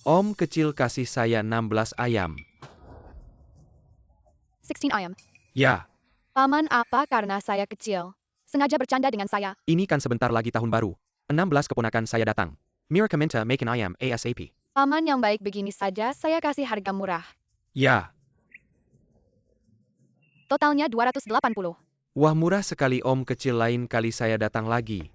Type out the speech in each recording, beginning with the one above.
Om kecil kasih saya 16 ayam. 16 ayam. Ya, Paman apa karena saya kecil? Sengaja bercanda dengan saya. ini kan sebentar lagi tahun baru. 16 keponakan saya datang. Mira minta makan ayam ASAP. Paman yang baik begini saja saya kasih harga murah. Ya, Totalnya 280. wah murah sekali om kecil, lain kali saya datang lagi.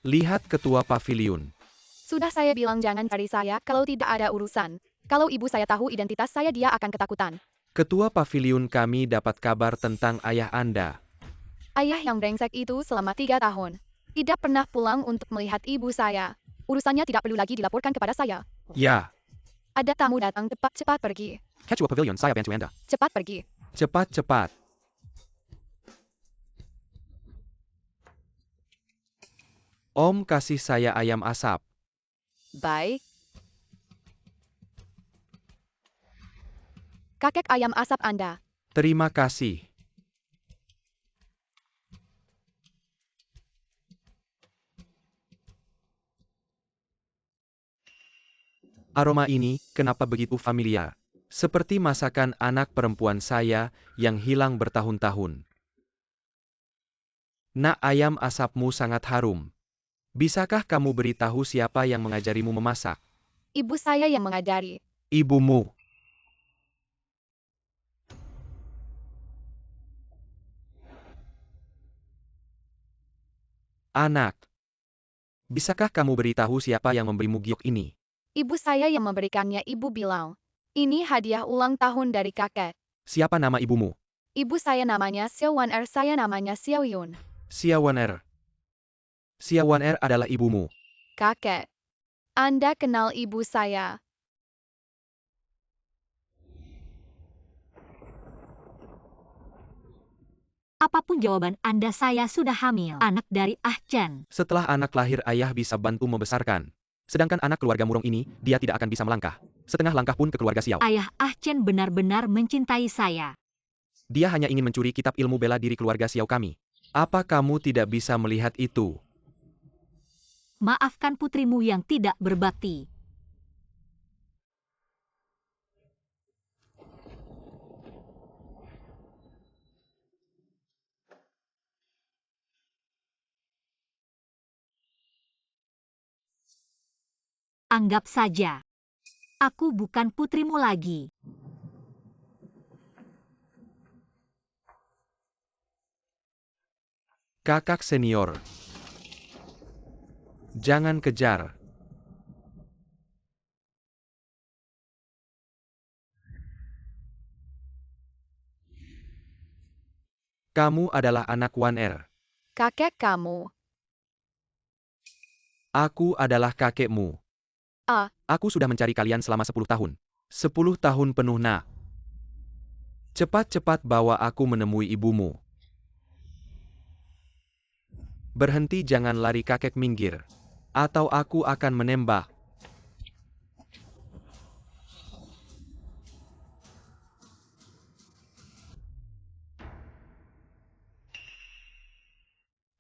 Lihat ketua pavilion. Sudah saya bilang jangan cari saya kalau tidak ada urusan. Kalau ibu saya tahu identitas saya dia akan ketakutan. Ketua pavilion, kami dapat kabar tentang ayah Anda. Ayah yang brengsek itu selama 3 tahun. Tidak pernah pulang untuk melihat ibu saya. Urusannya tidak perlu lagi dilaporkan kepada saya. Ya, Ada tamu datang, cepat-cepat pergi. ketua pavilion, saya bantu Anda. Cepat pergi. Cepat-cepat. Om kasih saya ayam asap. Baik. Kakek ayam asap Anda. Terima kasih. Aroma ini, kenapa begitu familiar? Seperti masakan anak perempuan saya, yang hilang bertahun-tahun. Nak, ayam asapmu sangat harum. Bisakah kamu beritahu siapa yang mengajarimu memasak? Ibu saya yang mengajari. Ibumu. Anak. Bisakah kamu beritahu siapa yang memberimu giok ini? Ibu saya yang memberikannya. Ibu bilang, ini hadiah ulang tahun dari kakek. Siapa nama ibumu? Ibu saya namanya Xiao Wan Er, saya namanya Xiao Yun. Xia Wan Er. Xia Wan Er adalah ibumu. Kakek. Anda kenal ibu saya. Apapun jawaban Anda, saya sudah hamil. Anak dari Ah Chen. Setelah anak lahir, ayah bisa bantu membesarkan. Sedangkan anak keluarga murung ini, dia tidak akan bisa melangkah. Setengah langkah pun ke keluarga Xiao. Ayah Ah Chen benar-benar mencintai saya. Dia hanya ingin mencuri kitab ilmu bela diri keluarga Xiao kami. Apa kamu tidak bisa melihat itu? Maafkan putrimu yang tidak berbakti. Anggap saja aku bukan putrimu lagi. Kakak senior. Jangan kejar. Kamu adalah anak Wan Er. Kakek kamu. Aku adalah kakekmu. Ah. Aku sudah mencari kalian selama 10 tahun. 10 tahun penuh, nak. Cepat-cepat bawa aku menemui ibumu. Berhenti, jangan lari, kakek, minggir. Atau aku akan menembak.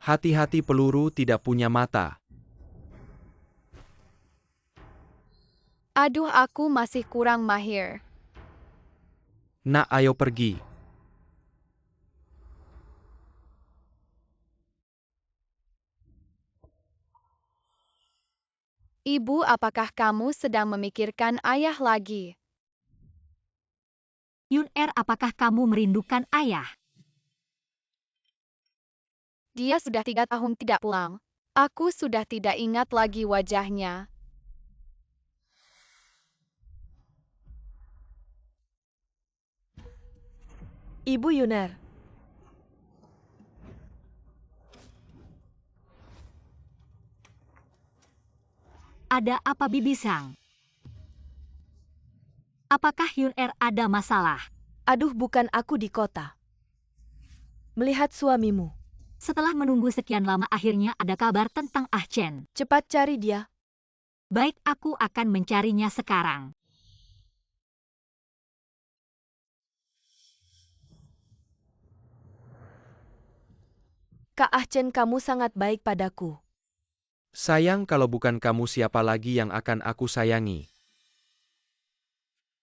Hati-hati, peluru tidak punya mata. Aduh, aku masih kurang mahir. Nak, ayo pergi. Ibu, apakah kamu sedang memikirkan ayah lagi? Yun Er, apakah kamu merindukan ayah? Dia sudah 3 tahun tidak pulang. Aku sudah tidak ingat lagi wajahnya. Ibu Yuner. Ada apa, Bibi Sang? Apakah Yun Er ada masalah? Aduh, bukan, aku di kota. Melihat suamimu. Setelah menunggu sekian lama, akhirnya ada kabar tentang Ah Chen. Cepat cari dia. Baik, aku akan mencarinya sekarang. Kak Ah Chen, kamu sangat baik padaku. Sayang, kalau bukan kamu siapa lagi yang akan aku sayangi.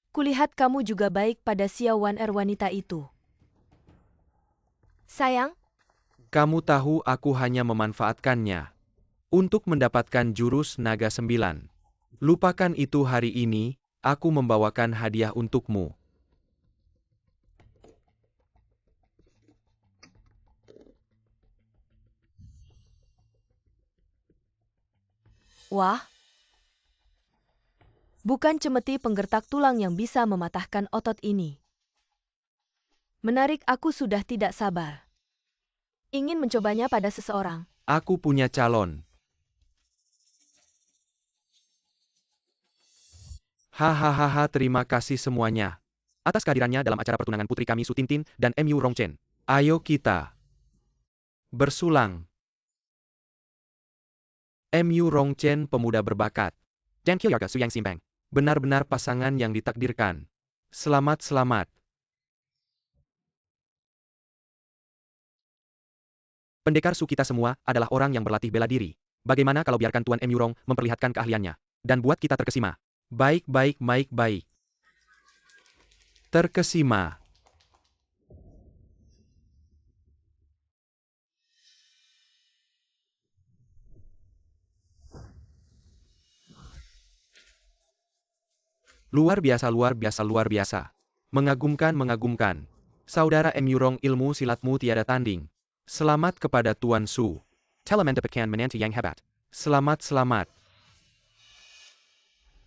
Kulihat kamu juga baik pada Xiao Wan Er wanita itu. Sayang, Kamu tahu aku hanya memanfaatkannya untuk mendapatkan jurus naga 9. Lupakan itu hari ini, aku membawakan hadiah untukmu. wah. Bukan cemeti penggertak tulang yang bisa mematahkan otot ini. Menarik, aku sudah tidak sabar. Ingin mencobanya pada seseorang. Aku punya calon. Hahaha, terima kasih semuanya atas kehadirannya dalam acara pertunangan putri kami Su Tintin dan Mu Rongchen. Ayo kita bersulang. Mu Rongchen, pemuda berbakat. Dan Kyoyaga Su Yang Simpeng. Benar-benar pasangan yang ditakdirkan. Selamat. Pendekar Su kita semua adalah orang yang berlatih bela diri. Bagaimana kalau biarkan Tuan Mu Rong memperlihatkan keahliannya dan buat kita terkesima? Baik. Terkesima. Luar biasa. Mengagumkan. Saudara Mu Rong, ilmu silatmu tiada tanding. Selamat kepada Tuan Su. Telah mendapatkan menantu yang hebat. Selamat.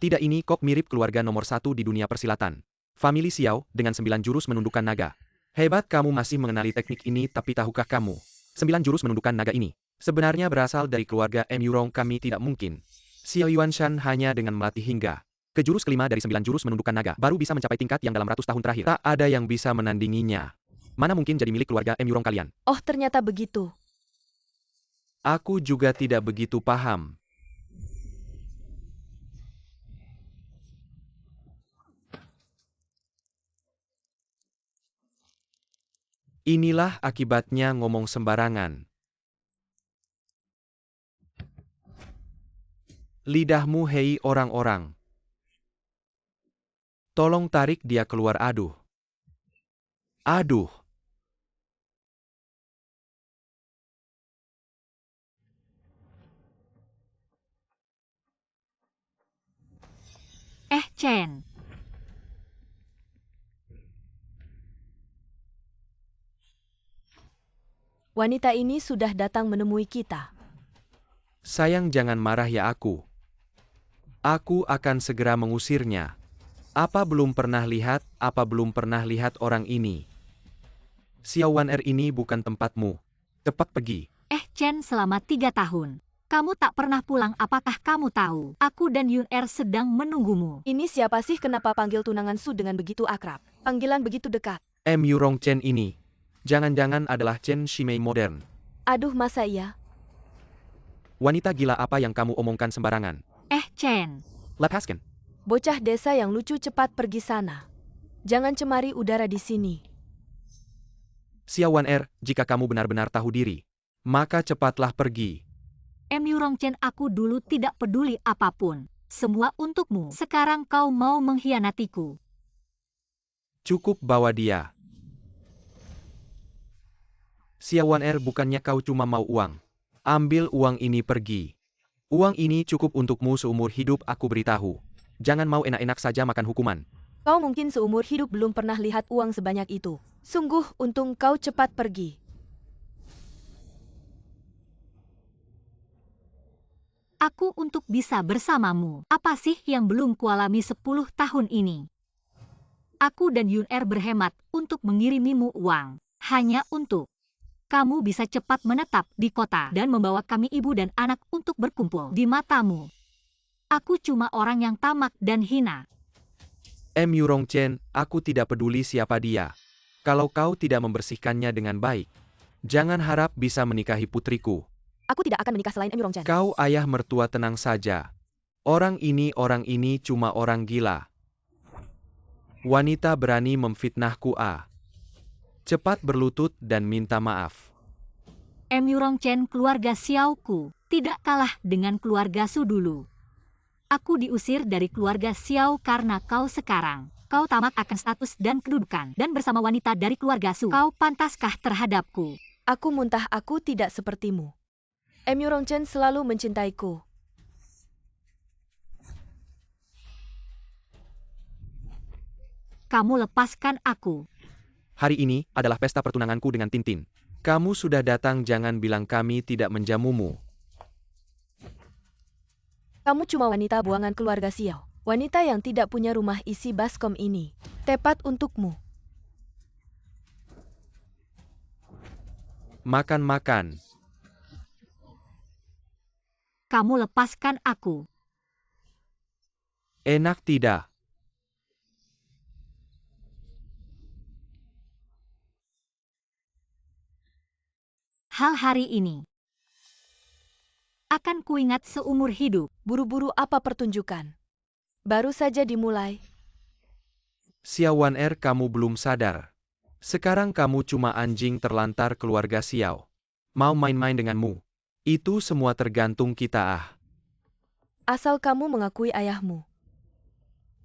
Tidak, ini kok mirip keluarga nomor 1 di dunia persilatan. Famili Xiao, dengan 9 jurus menundukkan naga. Hebat, kamu masih mengenali teknik ini, tapi tahukah kamu? 9 jurus menundukkan naga ini sebenarnya berasal dari keluarga Mu Rong. Kami tidak mungkin. Xiao Yuanshan hanya dengan melatih hingga ke jurus kelima dari 9 jurus menundukkan naga baru bisa mencapai tingkat yang dalam ratus tahun terakhir. Tak ada yang bisa menandinginya. Mana mungkin jadi milik keluarga Mu Rong kalian? Oh, ternyata begitu. Aku juga tidak begitu paham. Inilah akibatnya ngomong sembarangan. Lidahmu, hei orang-orang. Tolong tarik dia keluar. Aduh. Chen. Wanita ini sudah datang menemui kita. Sayang, jangan marah ya aku. Aku akan segera mengusirnya. Apa belum pernah lihat orang ini? Xiao Wan Er, ini bukan tempatmu. Cepat pergi. Chen, selama 3 tahun. Kamu tak pernah pulang, apakah kamu tahu? Aku dan Yun Er sedang menunggumu. Ini siapa sih? Kenapa panggil tunangan Su dengan begitu akrab? Panggilan begitu dekat. Mu Rongchen ini. Jangan-jangan adalah Chen Shimei modern. Aduh, masa iya? Wanita gila, apa yang kamu omongkan sembarangan? Chen. Lepaskan. Bocah desa yang lucu, cepat pergi sana. Jangan cemari udara di sini. Xiao Wan Er, jika kamu benar-benar tahu diri, maka cepatlah pergi. Mu Rongchen, aku dulu tidak peduli apapun. Semua untukmu. Sekarang kau mau mengkhianatiku. Cukup bawa dia. Xiao Wan Er, bukannya kau cuma mau uang? Ambil uang ini, pergi. Uang ini cukup untukmu seumur hidup, aku beritahu. Jangan mau enak-enak saja makan hukuman. Kau mungkin seumur hidup belum pernah lihat uang sebanyak itu. Sungguh untung kau cepat pergi. Aku untuk bisa bersamamu. Apa sih yang belum kualami 10 tahun ini? Aku dan Yun Er berhemat untuk mengirimimu uang. Hanya untuk kamu bisa cepat menetap di kota dan membawa kami ibu dan anak untuk berkumpul di matamu. Aku cuma orang yang tamak dan hina. Mu Rongchen, aku tidak peduli siapa dia. Kalau kau tidak membersihkannya dengan baik, jangan harap bisa menikahi putriku. Aku tidak akan menikah selain Mu Rongchen. Kau ayah mertua, tenang saja. Orang ini cuma orang gila. Wanita berani memfitnahku. Cepat berlutut dan minta maaf. Emurong Chen, keluarga Xiaoku tidak kalah dengan keluarga Su dulu. Aku diusir dari keluarga Xiao karena kau sekarang. Kau tamak akan status dan kedudukan, dan bersama wanita dari keluarga Su. Kau pantaskah terhadapku? Aku muntah, aku tidak sepertimu. Emurong Chen selalu mencintaiku. Kamu lepaskan aku. Hari ini adalah pesta pertunanganku dengan Tintin. Kamu sudah datang, jangan bilang kami tidak menjamumu. Kamu cuma wanita buangan keluarga Xiao. Wanita yang tidak punya rumah isi baskom ini. Tepat untukmu. Makan-makan. Kamu lepaskan aku. Enak tidak? Hal hari ini akan kuingat seumur hidup. Buru-buru apa pertunjukan? Baru saja dimulai. Xiao Wan kamu belum sadar. Sekarang kamu cuma anjing terlantar keluarga Xiao. Mau main-main denganmu. Itu semua tergantung kita. Asal kamu mengakui ayahmu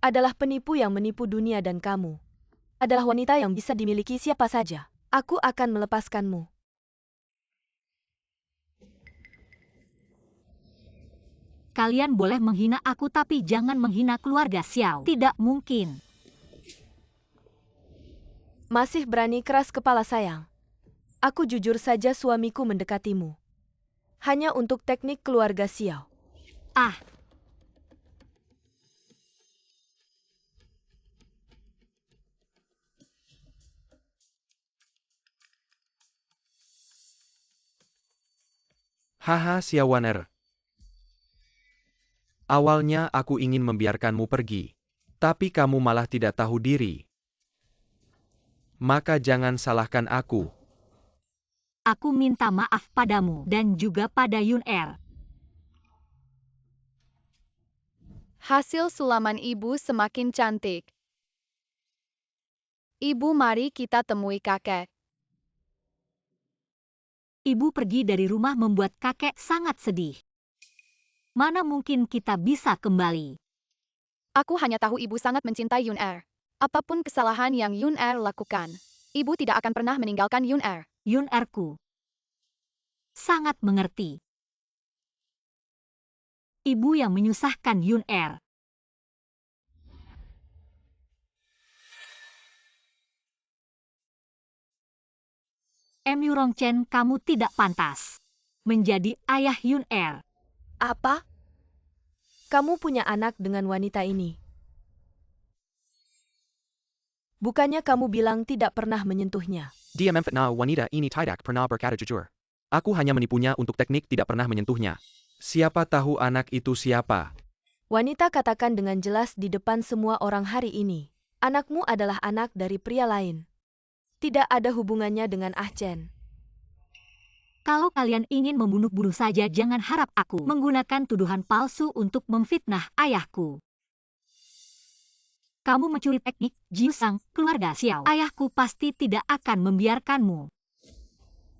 adalah penipu yang menipu dunia dan kamu adalah wanita yang bisa dimiliki siapa saja. Aku akan melepaskanmu. Kalian boleh menghina aku tapi jangan menghina keluarga Xiao. Tidak mungkin. Masih berani keras kepala sayang. Aku jujur saja suamiku mendekatimu. Hanya untuk teknik keluarga Xiao. Haha Xiao Wan. Awalnya aku ingin membiarkanmu pergi. Tapi kamu malah tidak tahu diri. Maka jangan salahkan aku. Aku minta maaf padamu dan juga pada Yun. Hasil sulaman ibu semakin cantik. Ibu, mari kita temui kakek. Ibu pergi dari rumah membuat kakek sangat sedih. Mana mungkin kita bisa kembali? Aku hanya tahu ibu sangat mencintai Yun. Apapun kesalahan yang Yun lakukan, ibu tidak akan pernah meninggalkan Yun. Yun ku sangat mengerti. Ibu yang menyusahkan Yun. Emurong Chen, kamu tidak pantas menjadi ayah Yun. Apa? Kamu punya anak dengan wanita ini. Bukannya kamu bilang tidak pernah menyentuhnya? Dia memfitnah wanita ini tidak pernah berkata jujur. Aku hanya menipunya untuk teknik, tidak pernah menyentuhnya. Siapa tahu anak itu siapa? Wanita katakan dengan jelas di depan semua orang hari ini. Anakmu adalah anak dari pria lain. Tidak ada hubungannya dengan Ah Chen. Kalau kalian ingin membunuh-bunuh saja, jangan harap aku menggunakan tuduhan palsu untuk memfitnah ayahku. Kamu mencuri teknik Jiusang, keluarga Xiao. Ayahku pasti tidak akan membiarkanmu.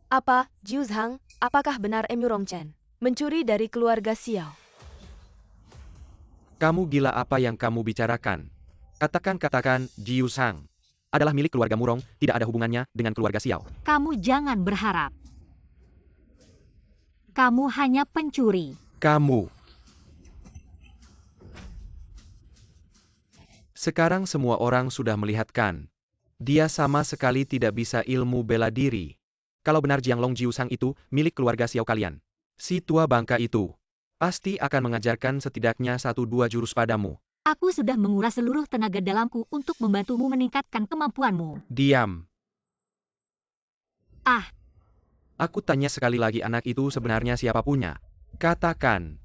Apa, Jiuzhang, apakah benar Emurong Chen mencuri dari keluarga Xiao? Kamu gila, apa yang kamu bicarakan? Katakan, Jiu Sang adalah milik keluarga Murong, tidak ada hubungannya dengan keluarga Xiao. Kamu jangan berharap. Kamu hanya pencuri. Kamu. Sekarang semua orang sudah melihatkan. Dia sama sekali tidak bisa ilmu bela diri. Kalau benar Jianglong Jiusang itu milik keluarga Xiao kalian, si tua bangka itu pasti akan mengajarkan setidaknya 1-2 jurus padamu. Aku sudah menguras seluruh tenaga dalamku untuk membantumu meningkatkan kemampuanmu. Diam. Ah, Aku tanya sekali lagi, anak itu sebenarnya siapa punya? Katakan.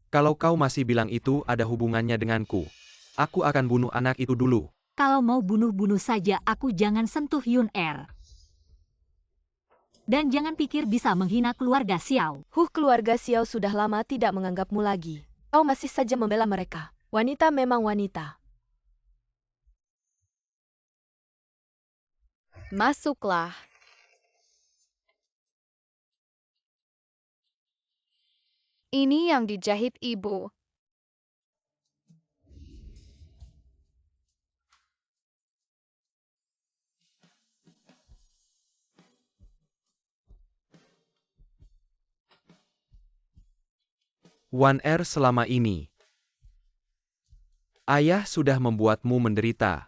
Kalau kau masih bilang itu ada hubungannya denganku, aku akan bunuh anak itu dulu. kalau mau bunuh-bunuh saja, aku jangan sentuh Yun. Dan jangan pikir bisa menghina keluarga Xiao. Keluarga Xiao sudah lama tidak menganggapmu lagi. Kau masih saja membela mereka. Wanita memang wanita. Masuklah. Ini yang dijahit ibu. Wan Er, selama ini ayah sudah membuatmu menderita.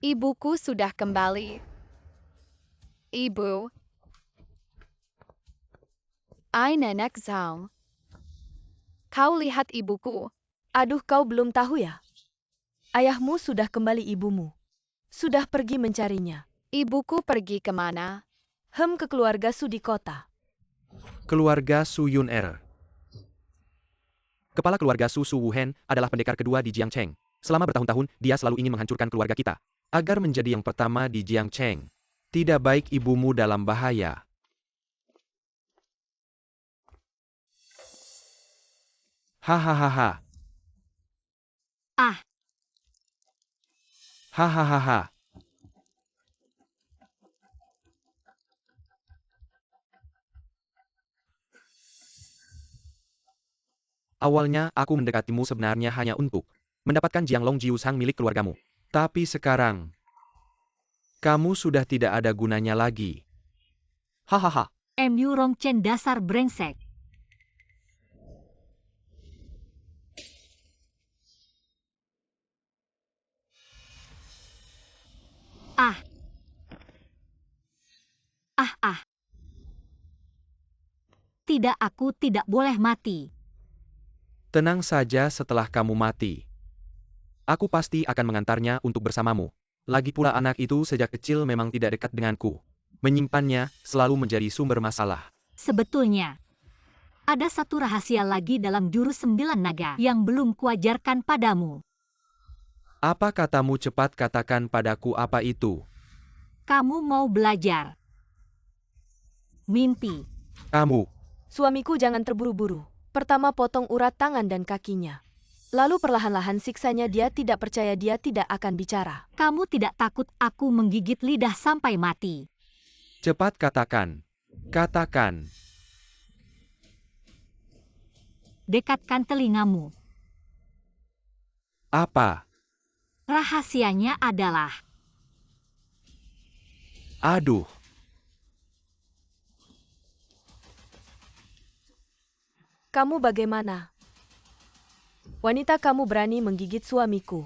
Ibuku sudah kembali. Ibu. Nenek Zhao. Kau lihat ibuku. Aduh, kau belum tahu ya? Ayahmu sudah kembali, ibumu sudah pergi mencarinya. Ibuku pergi kemana? Ke keluarga Su di kota. Keluarga Su Yun Er. Kepala keluarga Su Wuhen adalah pendekar kedua di Jiangcheng. Selama bertahun-tahun, dia selalu ingin menghancurkan keluarga kita, agar menjadi yang pertama di Jiangcheng. Tidak baik ibumu dalam bahaya. Hahaha. Ah, Hahaha. Awalnya aku mendekatimu sebenarnya hanya untuk mendapatkan Jianglong Jiusang milik keluargamu. Tapi sekarang, kamu sudah tidak ada gunanya lagi. Hahaha. MU Rongchen dasar brengsek. Ah. Ah. Tidak, aku tidak boleh mati. Tenang saja, setelah kamu mati, aku pasti akan mengantarnya untuk bersamamu. Lagi pula anak itu sejak kecil memang tidak dekat denganku. Menyimpannya selalu menjadi sumber masalah. Sebetulnya, ada satu rahasia lagi dalam jurus 9 naga yang belum kuajarkan padamu. Apa katamu? Cepat katakan padaku apa itu. Kamu mau belajar? Mimpi. Kamu. Suamiku, jangan terburu-buru. Pertama potong urat tangan dan kakinya. Lalu perlahan-lahan siksanya. Dia tidak percaya, dia tidak akan bicara. Kamu tidak takut aku menggigit lidah sampai mati? Cepat katakan. Katakan. Dekatkan telingamu. Apa? Rahasianya adalah... Aduh. Kamu bagaimana? Wanita, kamu berani menggigit suamiku.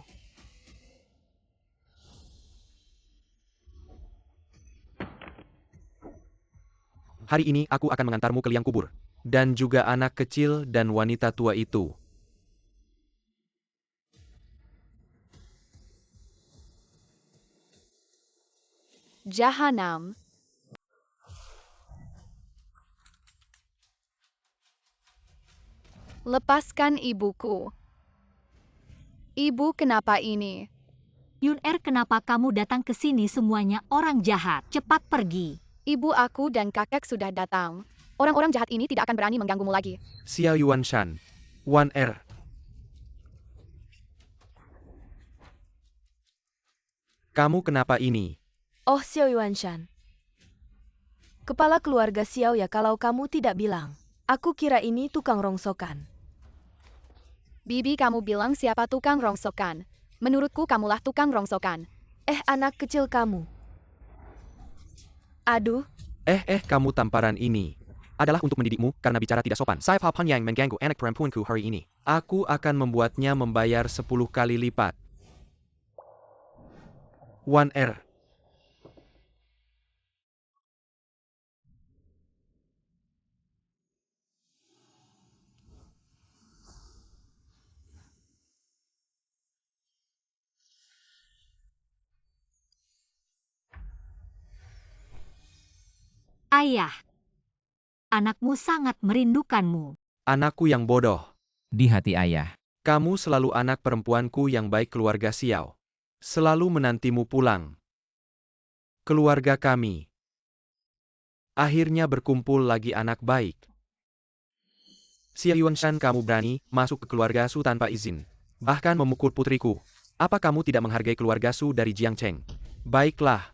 Hari ini aku akan mengantarmu ke liang kubur. Dan juga anak kecil dan wanita tua itu. Jahanam. Lepaskan ibuku. Ibu, kenapa ini? Yun Er, kenapa kamu datang ke sini? Semuanya orang jahat. Cepat pergi. Ibu, aku dan kakek sudah datang. Orang-orang jahat ini tidak akan berani mengganggumu lagi. Xiao Yuanshan. Wan Er. Kamu kenapa ini? Oh, Xiao Yuanshan. Kepala keluarga Xiao ya, kalau kamu tidak bilang. Aku kira ini tukang rongsokan. Bibi, kamu bilang siapa tukang rongsokan? Menurutku kamulah tukang rongsokan. Anak kecil kamu. Aduh. Kamu tamparan ini adalah untuk mendidikmu karena bicara tidak sopan. Saya Papan yang mengganggu anak perempuanku hari ini. Aku akan membuatnya membayar 10 kali lipat. Wan Er. Ayah. Anakmu sangat merindukanmu. Anakku yang bodoh. Di hati ayah. Kamu selalu anak perempuanku yang baik. Keluarga Xiao selalu menantimu pulang. Keluarga kami Akhirnya berkumpul lagi anak baik. Xia Yuanshan, kamu berani masuk ke keluarga Su tanpa izin. Bahkan memukul putriku. Apa kamu tidak menghargai keluarga Su dari Jiangcheng? Baiklah.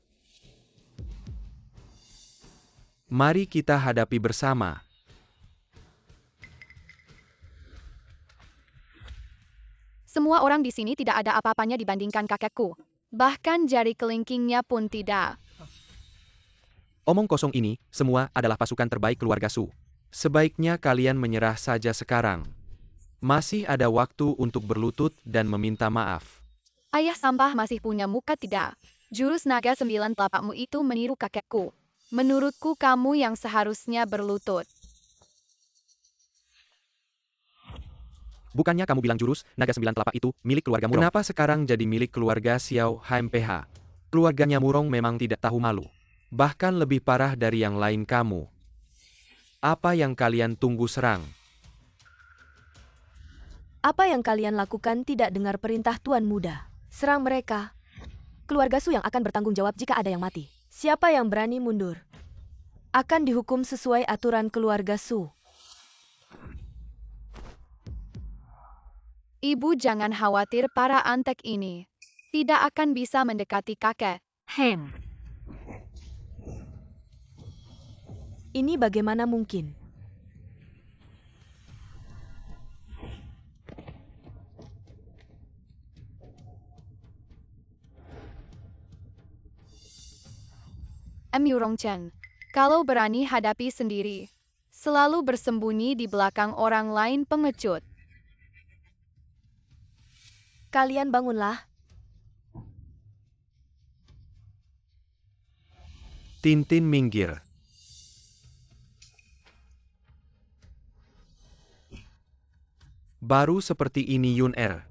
Mari kita hadapi bersama. Semua orang di sini tidak ada apa-apanya dibandingkan kakekku. Bahkan jari kelingkingnya pun tidak. Omong kosong ini, semua adalah pasukan terbaik keluarga Su. Sebaiknya kalian menyerah saja sekarang. Masih ada waktu untuk berlutut dan meminta maaf. Ayah sampah masih punya muka tidak? Jurus naga 9 telapakmu itu meniru kakekku. Menurutku kamu yang seharusnya berlutut. Bukannya kamu bilang jurus naga 9 telapak itu milik keluarga Murong? Kenapa sekarang jadi milik keluarga Xiao HMPH? Keluarganya Murong memang tidak tahu malu. Bahkan lebih parah dari yang lain kamu. Apa yang kalian tunggu, serang? Apa yang kalian lakukan tidak dengar perintah Tuan Muda. Serang mereka. Keluarga Su yang akan bertanggung jawab jika ada yang mati. Siapa yang berani mundur akan dihukum sesuai aturan keluarga Su. Ibu jangan khawatir, para antek ini tidak akan bisa mendekati kakek. Ini bagaimana mungkin? Yurongchen, kalau berani hadapi sendiri. Selalu bersembunyi di belakang orang lain pengecut. Kalian bangunlah. Tintin minggir. Baru seperti ini Yun Er.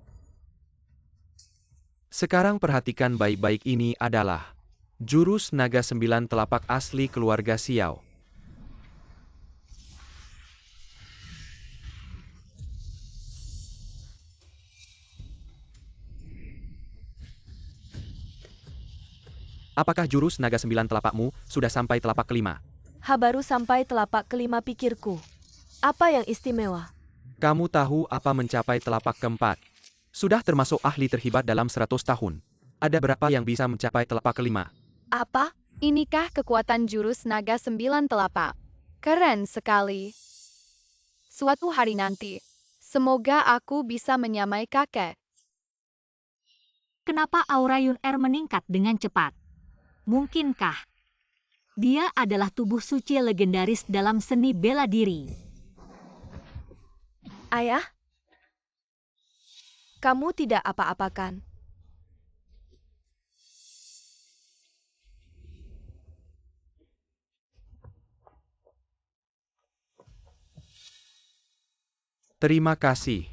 Sekarang perhatikan baik-baik, ini adalah jurus naga 9 telapak asli keluarga Xiao. Apakah jurus naga 9 telapakmu sudah sampai telapak kelima? Baru sampai telapak kelima pikirku. Apa yang istimewa? Kamu tahu apa mencapai telapak keempat? Sudah termasuk ahli terhebat dalam 100 tahun. Ada berapa yang bisa mencapai telapak kelima? Apa? Inikah kekuatan jurus naga 9 telapak? Keren sekali. Suatu hari nanti, semoga aku bisa menyamai kakek. Kenapa aura Yun Er meningkat dengan cepat? Mungkinkah dia adalah tubuh suci legendaris dalam seni bela diri? Ayah? Kamu tidak apa-apakan? Terima kasih.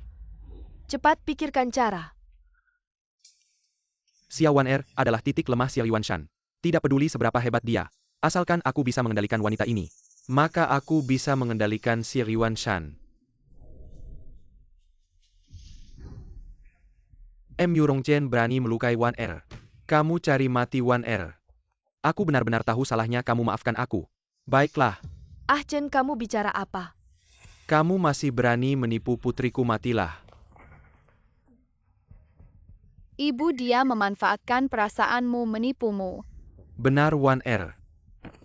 Cepat pikirkan cara. Xiao Wan Er adalah titik lemah Xia Yuanshan. Tidak peduli seberapa hebat dia. Asalkan aku bisa mengendalikan wanita ini, maka aku bisa mengendalikan Xia Yuanshan. Yurongchen berani melukai Wan Er. Kamu cari mati Wan Er. Aku benar-benar tahu salahnya, kamu maafkan aku. Baiklah. Chen, kamu bicara apa? Kamu masih berani menipu putriku, matilah. Ibu, dia memanfaatkan perasaanmu menipumu. Benar Wan Er.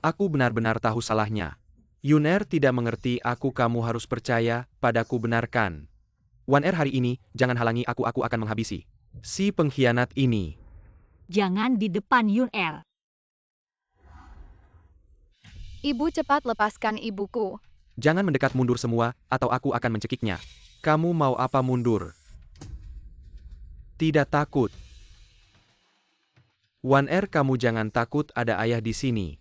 Aku benar-benar tahu salahnya. Yun Er tidak mengerti aku, kamu harus percaya padaku, benarkan. Wan Er, hari ini, jangan halangi aku akan menghabisi si pengkhianat ini. Jangan di depan Yun Er. Ibu, cepat lepaskan ibuku. Jangan mendekat, mundur semua, atau aku akan mencekiknya. Kamu mau apa, mundur? Tidak takut. Wan Er, kamu jangan takut, ada ayah di sini.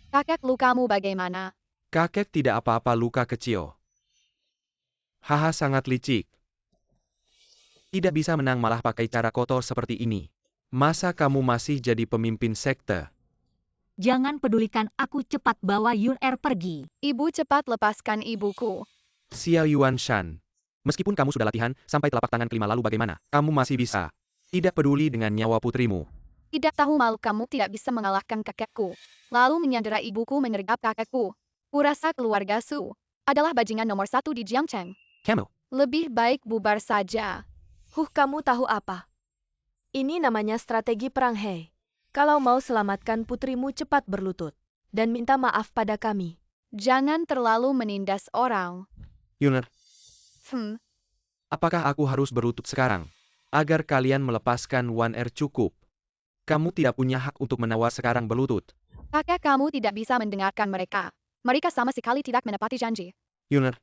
Kakek, lukamu bagaimana? Kakek tidak apa-apa, luka kecil. Haha, sangat licik. Tidak bisa menang malah pakai cara kotor seperti ini. Masa kamu masih jadi pemimpin sekte? Jangan pedulikan aku, cepat bawa Yun Er pergi. Ibu, cepat lepaskan ibuku. Xia Yuanshan. Meskipun kamu sudah latihan sampai telapak tangan kelima lalu bagaimana? Kamu masih bisa. Tidak peduli dengan nyawa putrimu. Tidak tahu malu kamu tidak bisa mengalahkan kakekku. Lalu menyandera ibuku menyergap kakekku. Kurasa keluarga Su adalah bajingan nomor 1 di Jiangcheng. Kamu, Lebih baik bubar saja. Kamu tahu apa? Ini namanya strategi perang He. Kalau mau selamatkan putrimu cepat berlutut. Dan minta maaf pada kami. Jangan terlalu menindas orang. Yuner, Apakah aku harus berlutut sekarang? Agar kalian melepaskan Wan Er cukup. Kamu tidak punya hak untuk menawar sekarang berlutut. kakek kamu tidak bisa mendengarkan mereka? Mereka sama sekali tidak menepati janji. Yuner.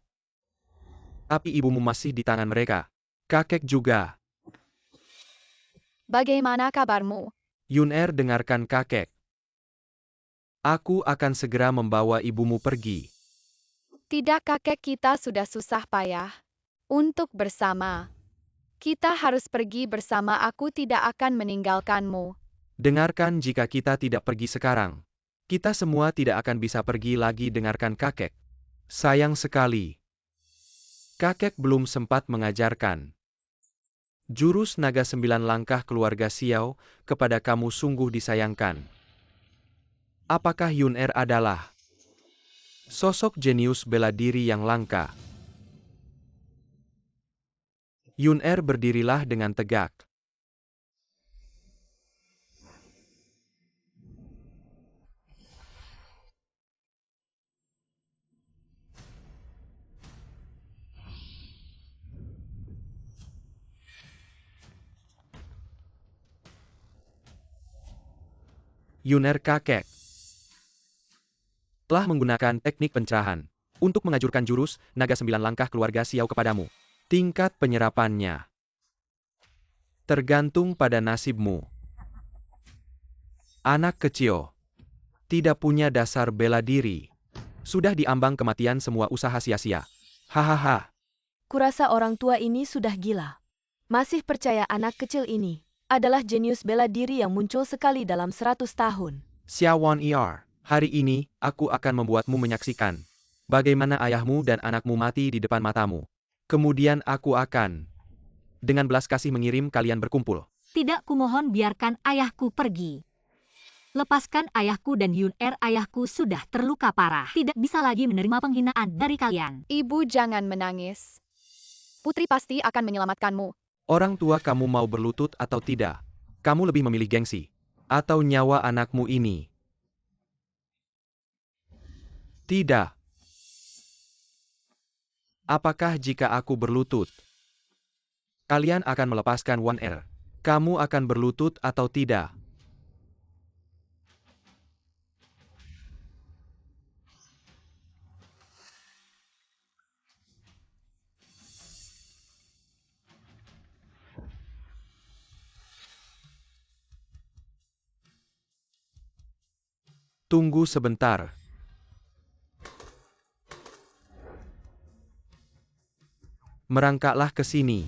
Tapi ibumu masih di tangan mereka. Kakek juga. Bagaimana kabarmu? Yun Er dengarkan kakek. Aku akan segera membawa ibumu pergi. Tidak, kakek, kita sudah susah payah untuk bersama. Kita harus pergi bersama, aku tidak akan meninggalkanmu. Dengarkan, jika kita tidak pergi sekarang, kita semua tidak akan bisa pergi lagi. Dengarkan kakek. Sayang sekali. Kakek belum sempat mengajarkan jurus naga 9 langkah keluarga Xiao kepada kamu. Sungguh disayangkan. Apakah Yun Er adalah sosok jenius bela diri yang langka? Yun Er berdirilah dengan tegak. Yun Er kakek telah menggunakan teknik pencerahan untuk mengajurkan jurus naga 9 langkah keluarga Xiao kepadamu. Tingkat penyerapannya tergantung pada nasibmu. Anak kecil tidak punya dasar bela diri. Sudah diambang kematian semua usaha sia-sia. Hahaha. Kurasa orang tua ini sudah gila. Masih percaya anak kecil ini adalah jenius bela diri yang muncul sekali dalam 100 tahun. Xiaowan Er, hari ini aku akan membuatmu menyaksikan bagaimana ayahmu dan anakmu mati di depan matamu. Kemudian aku akan dengan belas kasih mengirim kalian berkumpul. Tidak, kumohon biarkan ayahku pergi. Lepaskan ayahku dan Yun Er, ayahku sudah terluka parah. Tidak bisa lagi menerima penghinaan dari kalian. Ibu, jangan menangis. Putri pasti akan menyelamatkanmu. Orang tua kamu mau berlutut atau tidak? Kamu lebih memilih gengsi atau nyawa anakmu ini? Tidak. Apakah jika aku berlutut, kalian akan melepaskan Wan Er? Kamu akan berlutut atau tidak? Tunggu sebentar. Merangkaklah ke sini.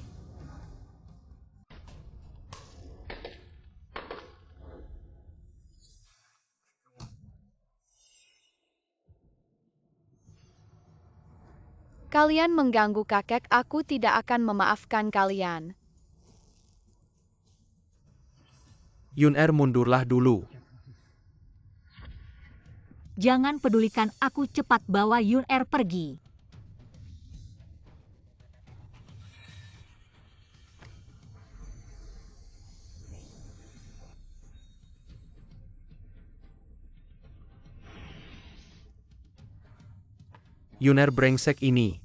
Kalian mengganggu kakek, aku tidak akan memaafkan kalian. Yun Er, mundurlah dulu. Jangan pedulikan aku, cepat bawa Yun Er pergi. Yun Er brengsek ini.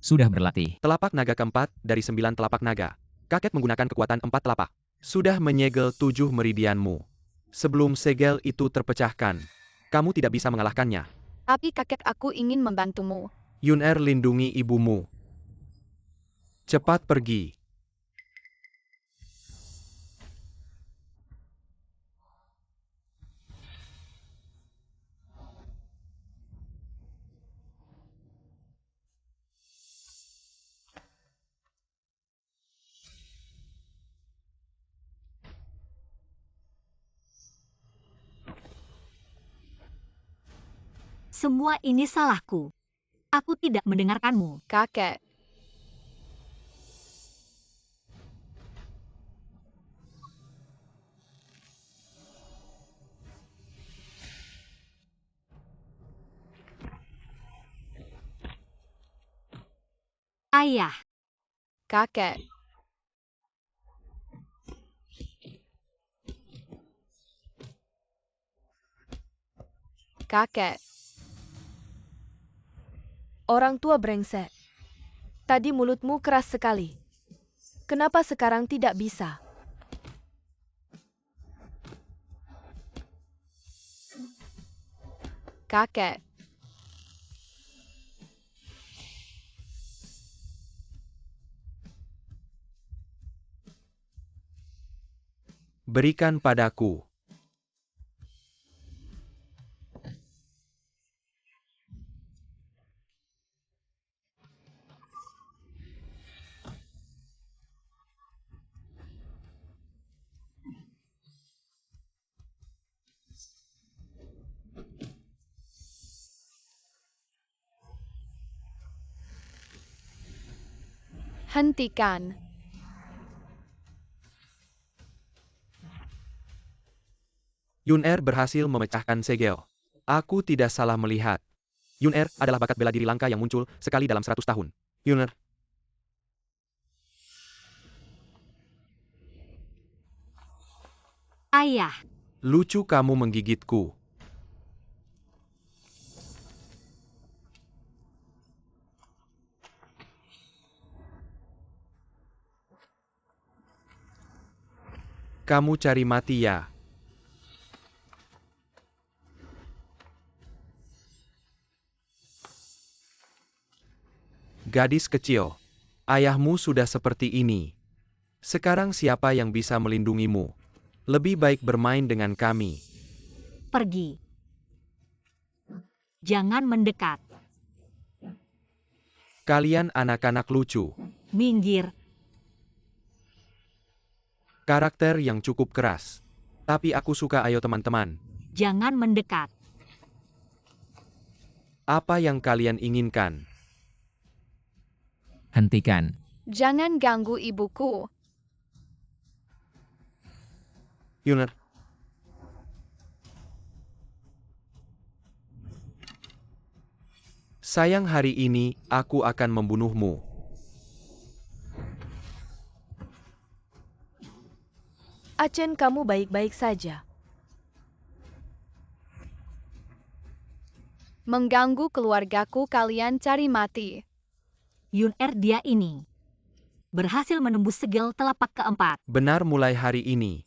Sudah berlatih. Telapak naga keempat dari 9 telapak naga. Kakek menggunakan kekuatan 4 telapak. Sudah menyegel 7 meridianmu. Sebelum segel itu terpecahkan, kamu tidak bisa mengalahkannya. Tapi kakek, aku ingin membantumu. Yun Er, lindungi ibumu. Cepat pergi. Semua ini salahku. Aku tidak mendengarkanmu. Kakek. Ayah, Kakek. Kakek. Orang tua brengsek. Tadi mulutmu keras sekali. Kenapa sekarang tidak bisa? Kakek. Berikan padaku. Hentikan. Yun-Er berhasil memecahkan segel. Aku tidak salah melihat. Yun-Er adalah bakat bela diri langka yang muncul sekali dalam 100 tahun. Yun-Er. ayah, Lucu kamu menggigitku. Kamu cari mati ya? Gadis kecil, ayahmu sudah seperti ini. Sekarang siapa yang bisa melindungimu? Lebih baik bermain dengan kami. pergi. Jangan mendekat. Kalian anak-anak lucu. Minggir. Karakter yang cukup keras. Tapi aku suka. Ayo teman-teman. Jangan mendekat. Apa yang kalian inginkan? Hentikan. Jangan ganggu ibuku. Yun-Er. Sayang, hari ini aku akan membunuhmu. Achen, kamu baik-baik saja. Mengganggu keluargaku, kalian cari mati. Yun-Er, dia ini. Berhasil menembus segel telapak keempat. Benar, mulai hari ini.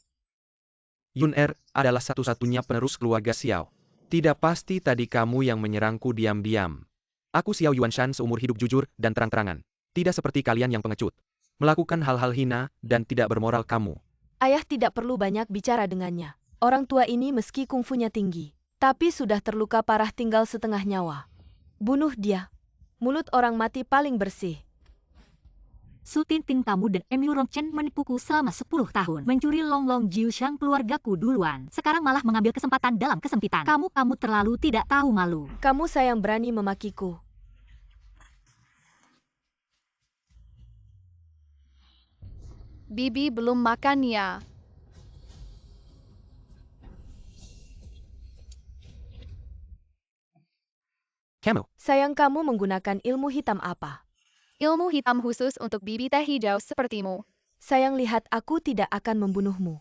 Yun-Er adalah satu-satunya penerus keluarga Xiao. Tidak pasti tadi kamu yang menyerangku diam-diam. Aku Xiao Yuanshan, seumur hidup jujur dan terang-terangan. Tidak seperti kalian yang pengecut. Melakukan hal-hal hina dan tidak bermoral kamu. Ayah tidak perlu banyak bicara dengannya. Orang tua ini meski kungfunya tinggi, tapi sudah terluka parah, tinggal setengah nyawa. Bunuh dia. Mulut orang mati paling bersih. Su Tintin, kamu dan Emu Rongchen menipuku selama 10 tahun. Mencuri Long Jiushang keluargaku duluan. Sekarang malah mengambil kesempatan dalam kesempitan. Kamu terlalu tidak tahu malu. Kamu sayang berani memakiku. Bibi belum makan ya. Kamu. Sayang, kamu menggunakan ilmu hitam apa? Ilmu hitam khusus untuk bibi teh hijau sepertimu. Sayang, lihat, aku tidak akan membunuhmu.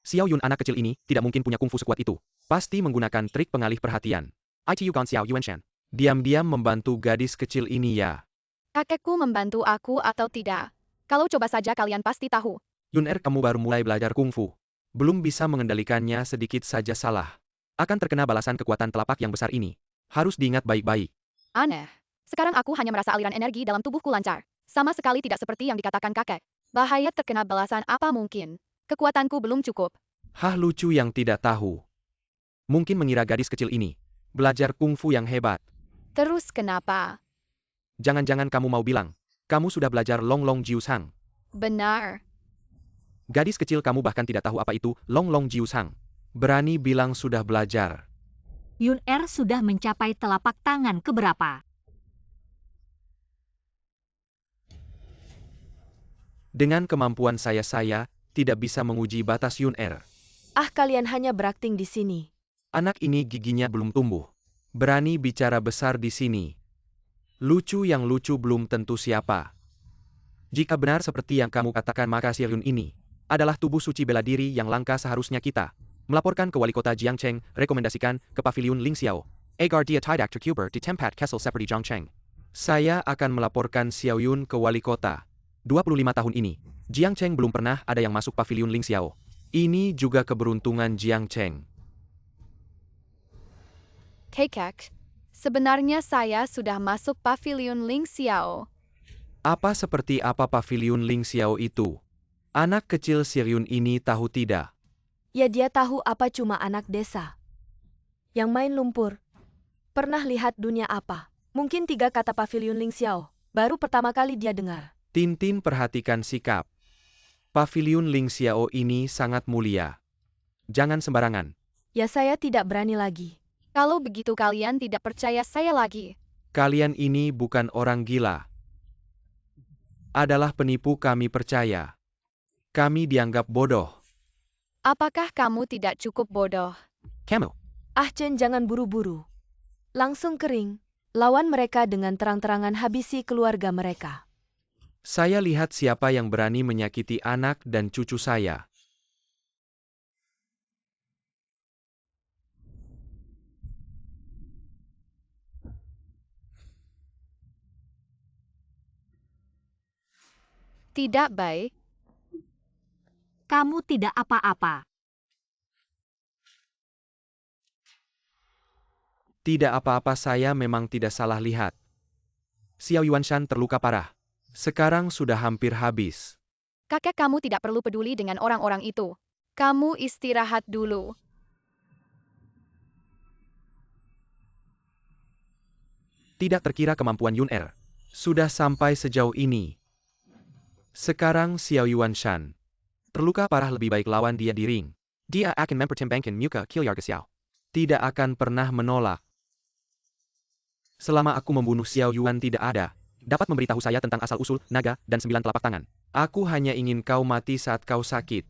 Xiao Yun, anak kecil ini tidak mungkin punya kungfu sekuat itu. Pasti menggunakan trik pengalih perhatian. Aichi Yukan Xiao Yuanshan. Diam-diam membantu gadis kecil ini ya. Kakekku membantu aku atau tidak? Kalau coba saja kalian pasti tahu. Yun-Er, kamu baru mulai belajar kungfu. Belum bisa mengendalikannya, sedikit saja salah. Akan terkena balasan kekuatan telapak yang besar ini. Harus diingat baik-baik. Aneh. Sekarang aku hanya merasa aliran energi dalam tubuhku lancar. Sama sekali tidak seperti yang dikatakan kakek. Bahaya terkena balasan apa mungkin? Kekuatanku belum cukup. Hah, lucu yang tidak tahu. Mungkin mengira gadis kecil ini belajar kungfu yang hebat. Terus kenapa? Jangan-jangan kamu mau bilang, kamu sudah belajar Long Jiushang. Benar. Gadis kecil, kamu bahkan tidak tahu apa itu Long Jiushang. Berani bilang sudah belajar. Yun Er sudah mencapai telapak tangan keberapa. Dengan kemampuan saya tidak bisa menguji batas Yun Er. Ah, kalian hanya berakting di sini. Anak ini giginya belum tumbuh. Berani bicara besar di sini. Lucu yang lucu belum tentu siapa. Jika benar seperti yang kamu katakan, maka Xiaoyun ini adalah tubuh suci bela diri yang langka. Seharusnya kita melaporkan ke wali kota Jiangcheng, rekomendasikan ke pavilion Ling Xiao, agar dia tidak terkubur di tempat Kessel seperti Jiangcheng. Saya akan melaporkan Xiaoyun ke wali kota. 25 tahun ini, Jiangcheng belum pernah ada yang masuk pavilion Ling Xiao. Ini juga keberuntungan Jiangcheng. Kakek, sebenarnya saya sudah masuk pavilion Ling Xiao. Apa seperti apa pavilion Ling Xiao itu? Anak kecil Xiaoyun ini tahu tidak? Ya, dia tahu apa cuma anak desa yang main lumpur. Pernah lihat dunia apa? Mungkin 3 kata pavilion Ling Xiao. Baru pertama kali dia dengar. Tintin perhatikan sikap. Pavilion Ling Xiao ini sangat mulia. Jangan sembarangan. Ya, saya tidak berani lagi. Kalau begitu kalian tidak percaya saya lagi. Kalian ini bukan orang gila. Adalah penipu, kami percaya. Kami dianggap bodoh. Apakah kamu tidak cukup bodoh? Kamu. Ah Chen, jangan buru-buru. Langsung kering. Lawan mereka dengan terang-terangan, habisi keluarga mereka. Saya lihat siapa yang berani menyakiti anak dan cucu saya. Tidak baik. Kamu tidak apa-apa. Tidak apa-apa, saya memang tidak salah lihat. Xiao Yuanshan terluka parah. Sekarang sudah hampir habis. Kakek, kamu tidak perlu peduli dengan orang-orang itu. Kamu istirahat dulu. Tidak terkira kemampuan Yun Er sudah sampai sejauh ini. Sekarang Xiao Yuanshan terluka parah, lebih baik lawan dia di ring. Dia akan mempertimbangkan muka Kilyarga Xiao. Tidak akan pernah menolak. Selama aku membunuh Xiao Yuan tidak ada dapat memberitahu saya tentang asal-usul naga dan 9 telapak tangan. Aku hanya ingin kau mati saat kau sakit.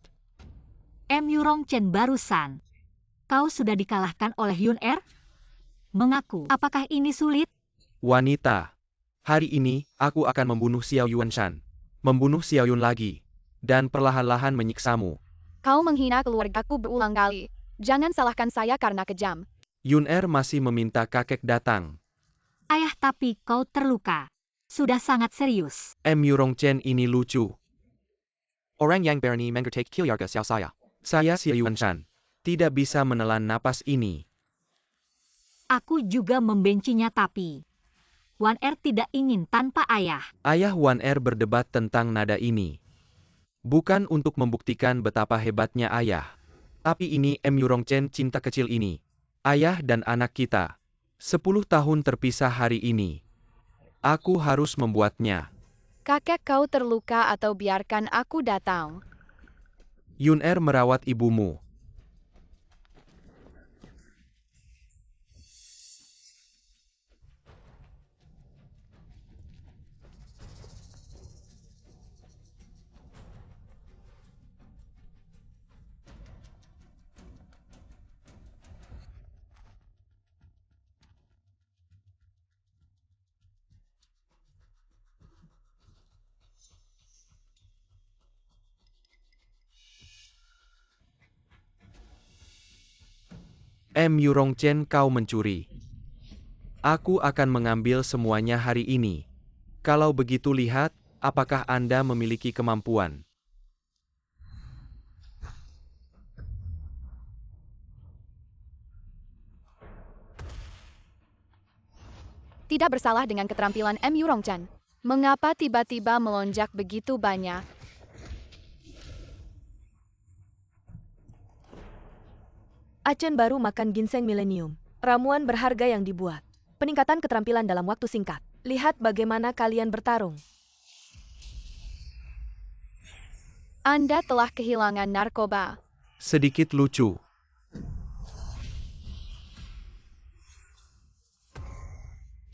Yurong Chen barusan. Kau sudah dikalahkan oleh Yun Er? Mengaku. Apakah ini sulit? Wanita. Hari ini, aku akan membunuh Xiao Yuanshan. Membunuh Xiao Yun lagi. Dan perlahan-lahan menyiksamu. Kau menghina keluargaku berulang kali. Jangan salahkan saya karena kejam. Yun Er masih meminta kakek datang. Ayah, tapi kau terluka. Sudah sangat serius. Yurong Chen ini lucu. Orang yang berani mengertak Kilyarga Xiao saya. Saya Xiao Yuanshan. Tidak bisa menelan napas ini. Aku juga membencinya, tapi Wan Er tidak ingin tanpa ayah. Ayah Wan Er berdebat tentang nada ini. Bukan untuk membuktikan betapa hebatnya ayah. Tapi ini Yurong Chen, cinta kecil ini. Ayah dan anak kita. 10 tahun terpisah hari ini. Aku harus membuatnya. Kakek, kau terluka atau biarkan aku datang. Yun Er merawat ibumu. Yurong Chen, kau mencuri. Aku akan mengambil semuanya hari ini. Kalau begitu, lihat, apakah Anda memiliki kemampuan. Tidak bersalah dengan keterampilan Yurong Chen. Mengapa tiba-tiba melonjak begitu banyak? Acen baru makan ginseng milenium. Ramuan berharga yang dibuat. Peningkatan keterampilan dalam waktu singkat. Lihat bagaimana kalian bertarung. Anda telah kehilangan narkoba. Sedikit lucu.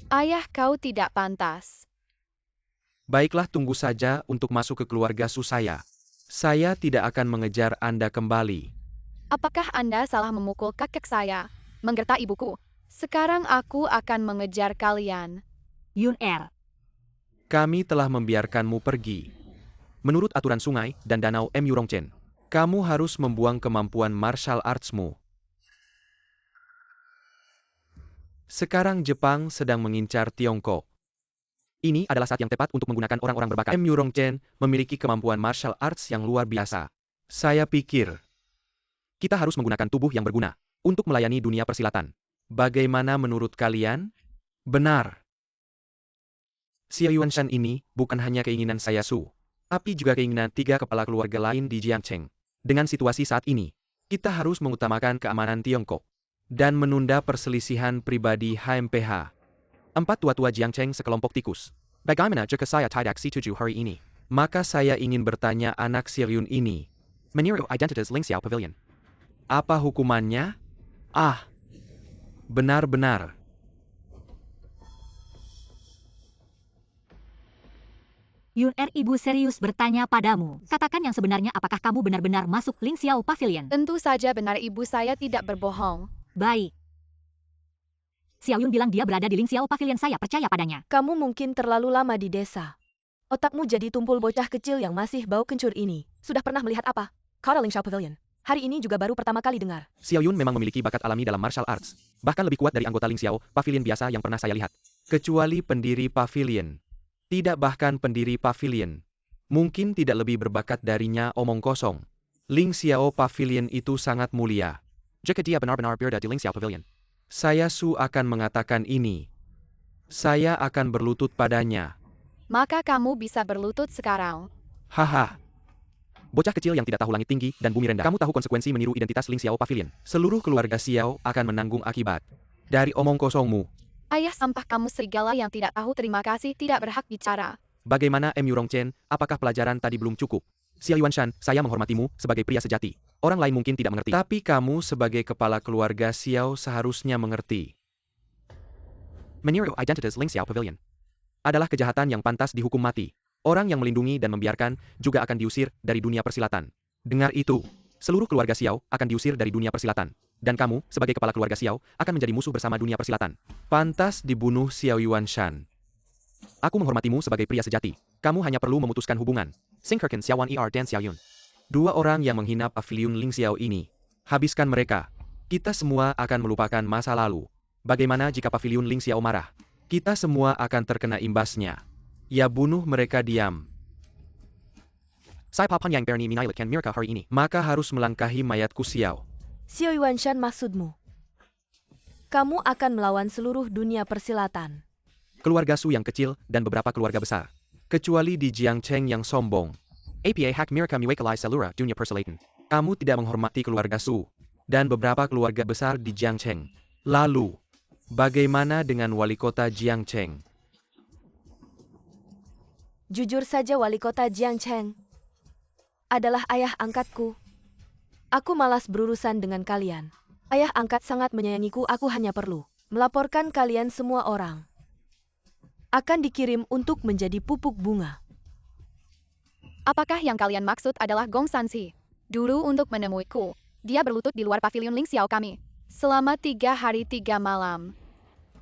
Ayah kau tidak pantas. Baiklah, tunggu saja untuk masuk ke keluarga Su saya. Saya tidak akan mengejar Anda kembali. Apakah Anda salah memukul kakek saya? Menggertak ibuku. Sekarang aku akan mengejar kalian. Yun-er, Kami telah membiarkanmu pergi. Menurut aturan sungai dan danau Murongchen, kamu harus membuang kemampuan martial arts-mu. Sekarang Jepang sedang mengincar Tiongkok. Ini adalah saat yang tepat untuk menggunakan orang-orang berbakat. Murongchen memiliki kemampuan martial arts yang luar biasa. Saya pikir kita harus menggunakan tubuh yang berguna untuk melayani dunia persilatan. Bagaimana menurut kalian? Benar. Xiao Yuanshan ini bukan hanya keinginan saya Su, tapi juga keinginan 3 kepala keluarga lain di Jiangcheng. Dengan situasi saat ini, kita harus mengutamakan keamanan Tiongkok dan menunda perselisihan pribadi HMPH. 4 tua-tua Jiangcheng sekelompok tikus. Bagaimana jika saya tidak setuju hari ini? Maka saya ingin bertanya anak Xiaoyun ini. Meniru identitas Ling Xiao Pavilion. Apa hukumannya? Benar-benar. Yun-er, ibu serius bertanya padamu. Katakan yang sebenarnya, apakah kamu benar-benar masuk Ling Xiao Pavilion? Tentu saja benar, ibu saya tidak berbohong. Baik. Xiaoyun bilang dia berada di Ling Xiao Pavilion, saya percaya padanya. Kamu mungkin terlalu lama di desa. Otakmu jadi tumpul bocah kecil yang masih bau kencur ini. Sudah pernah melihat apa? Kara Ling Xiao Pavilion. Hari ini juga baru pertama kali dengar. Xiaoyun memang memiliki bakat alami dalam martial arts. Bahkan lebih kuat dari anggota Ling Xiao Pavilion biasa yang pernah saya lihat. Kecuali pendiri pavilion. Tidak, bahkan pendiri pavilion mungkin tidak lebih berbakat darinya, omong kosong. Ling Xiao Pavilion itu sangat mulia. Jika dia benar-benar berada di Ling Xiao Pavilion, saya Su akan mengatakan ini. Saya akan berlutut padanya. Maka kamu bisa berlutut sekarang. Haha. Bocah kecil yang tidak tahu langit tinggi dan bumi rendah. Kamu tahu konsekuensi meniru identitas Ling Xiao Pavilion. Seluruh keluarga Xiao akan menanggung akibat dari omong kosongmu. Ayah sampah kamu serigala yang tidak tahu terima kasih, tidak berhak bicara. Bagaimana Murongchen, apakah pelajaran tadi belum cukup? Xiao Yuanshan, saya menghormatimu sebagai pria sejati. Orang lain mungkin tidak mengerti. Tapi kamu sebagai kepala keluarga Xiao seharusnya mengerti. Meniru identitas Ling Xiao Pavilion adalah kejahatan yang pantas dihukum mati. Orang yang melindungi dan membiarkan juga akan diusir dari dunia persilatan. Dengar itu, seluruh keluarga Xiao akan diusir dari dunia persilatan. Dan kamu, sebagai kepala keluarga Xiao, akan menjadi musuh bersama dunia persilatan. Pantas dibunuh Xiao Yuanshan. Aku menghormatimu sebagai pria sejati. Kamu hanya perlu memutuskan hubungan. Singkirkan Xiaowan dan Xiaoyun. 2 orang yang menghina pavilion Ling Xiao ini. Habiskan mereka. Kita semua akan melupakan masa lalu. Bagaimana jika pavilion Ling Xiao marah? Kita semua akan terkena imbasnya. Ya, bunuh mereka diam. Saya Papan yang Bernie menailatkan mereka hari ini. Maka harus melangkahi mayatku Xiao. Xiao Yuanshan, maksudmu? Kamu akan melawan seluruh dunia persilatan. Keluarga Su yang kecil dan beberapa keluarga besar. Kecuali di Jiangcheng yang sombong. APA hak mereka mewakili seluruh dunia persilatan. Kamu tidak menghormati keluarga Su dan beberapa keluarga besar di Jiangcheng. Lalu, bagaimana dengan wali kota Jiangcheng? Jujur saja, wali kota Jiangcheng adalah ayah angkatku. Aku malas berurusan dengan kalian. Ayah angkat sangat menyayangiku, aku hanya perlu melaporkan kalian semua orang. Akan dikirim untuk menjadi pupuk bunga. Apakah yang kalian maksud adalah Gong Sansi? Dulu untuk menemuiku, dia berlutut di luar pavilion Ling Xiao kami. Selama 3 hari 3 malam.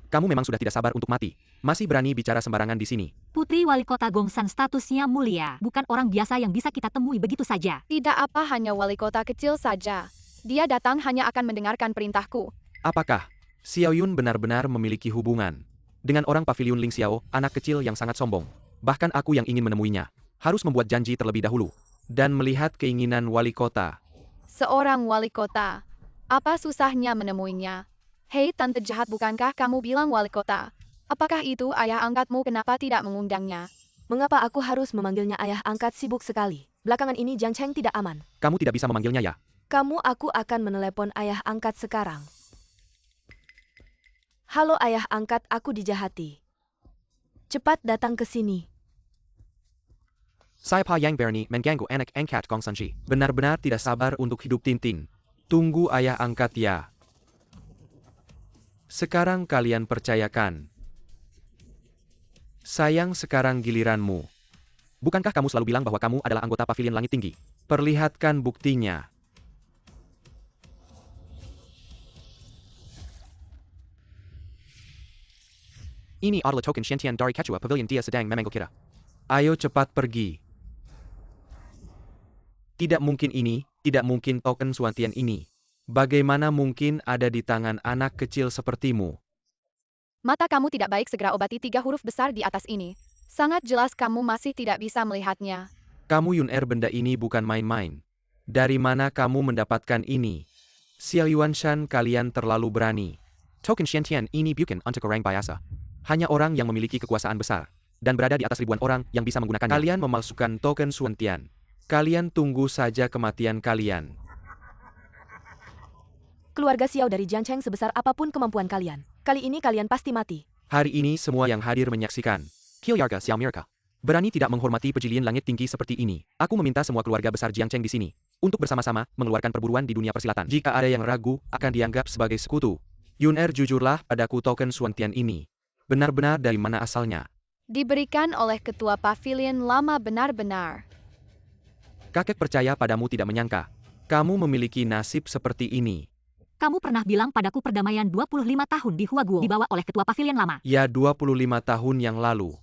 Kamu memang sudah tidak sabar untuk mati. Masih berani bicara sembarangan di sini. Putri Wali Kota Gongsan statusnya mulia, bukan orang biasa yang bisa kita temui begitu saja. Tidak apa, hanya wali kota kecil saja. Dia datang hanya akan mendengarkan perintahku. Apakah Xiaoyun benar-benar memiliki hubungan dengan orang pavilion Ling Xiao, anak kecil yang sangat sombong? Bahkan aku yang ingin menemuinya harus membuat janji terlebih dahulu dan melihat keinginan wali kota. Seorang wali kota. Apa susahnya menemuinya? Hei tante jahat, bukankah kamu bilang wali kota? Apakah itu ayah angkatmu? Kenapa tidak mengundangnya? Mengapa aku harus memanggilnya ayah angkat? Sibuk sekali. Belakangan ini Jiangcheng tidak aman. Kamu tidak bisa memanggilnya ya? Aku akan menelepon ayah angkat sekarang. Halo ayah angkat, aku dijahati. Cepat datang ke sini. Saya Pa Yang Bernie mengganggu anak angkat Gong Sanji. Benar-benar tidak sabar untuk hidup Tintin. Tunggu ayah angkat ya. Sekarang kalian percayakan. Sayang, sekarang giliranmu. Bukankah kamu selalu bilang bahwa kamu adalah anggota Pavilion Langit Tinggi? Perlihatkan buktinya. Ini adalah token Shantian dari Kecua Pavilion, dia sedang memanggil kita. Ayo cepat pergi. Tidak mungkin ini, tidak mungkin token Swantian ini. Bagaimana mungkin ada di tangan anak kecil sepertimu? Mata kamu tidak baik, segera obati 3 huruf besar di atas ini. Sangat jelas kamu masih tidak bisa melihatnya. Kamu Yun-Er, benda ini bukan main-main. Dari mana kamu mendapatkan ini? Xiao Yuanshan, kalian terlalu berani. Token Shantian ini bukan untuk orang biasa. Hanya orang yang memiliki kekuasaan besar. Dan berada di atas ribuan orang yang bisa menggunakannya. Kalian memalsukan token Swantian. Kalian tunggu saja kematian kalian. Keluarga Xiao dari Jiangcheng, sebesar apapun kemampuan kalian, kali ini kalian pasti mati. Hari ini semua yang hadir menyaksikan. Keluarga Xiao Mirka berani tidak menghormati pavilion langit tinggi seperti ini. Aku meminta semua keluarga besar Jiangcheng di sini untuk bersama-sama mengeluarkan perburuan di dunia persilatan. Jika ada yang ragu, akan dianggap sebagai sekutu. Yun-Er, jujurlah padaku, token Swantian ini benar-benar dari mana asalnya? Diberikan oleh ketua pavilion lama benar-benar. Kakek percaya padamu, tidak menyangka kamu memiliki nasib seperti ini. Kamu pernah bilang padaku perdamaian 25 tahun di Huaguo dibawa oleh ketua pavilion lama. Ya, 25 tahun yang lalu.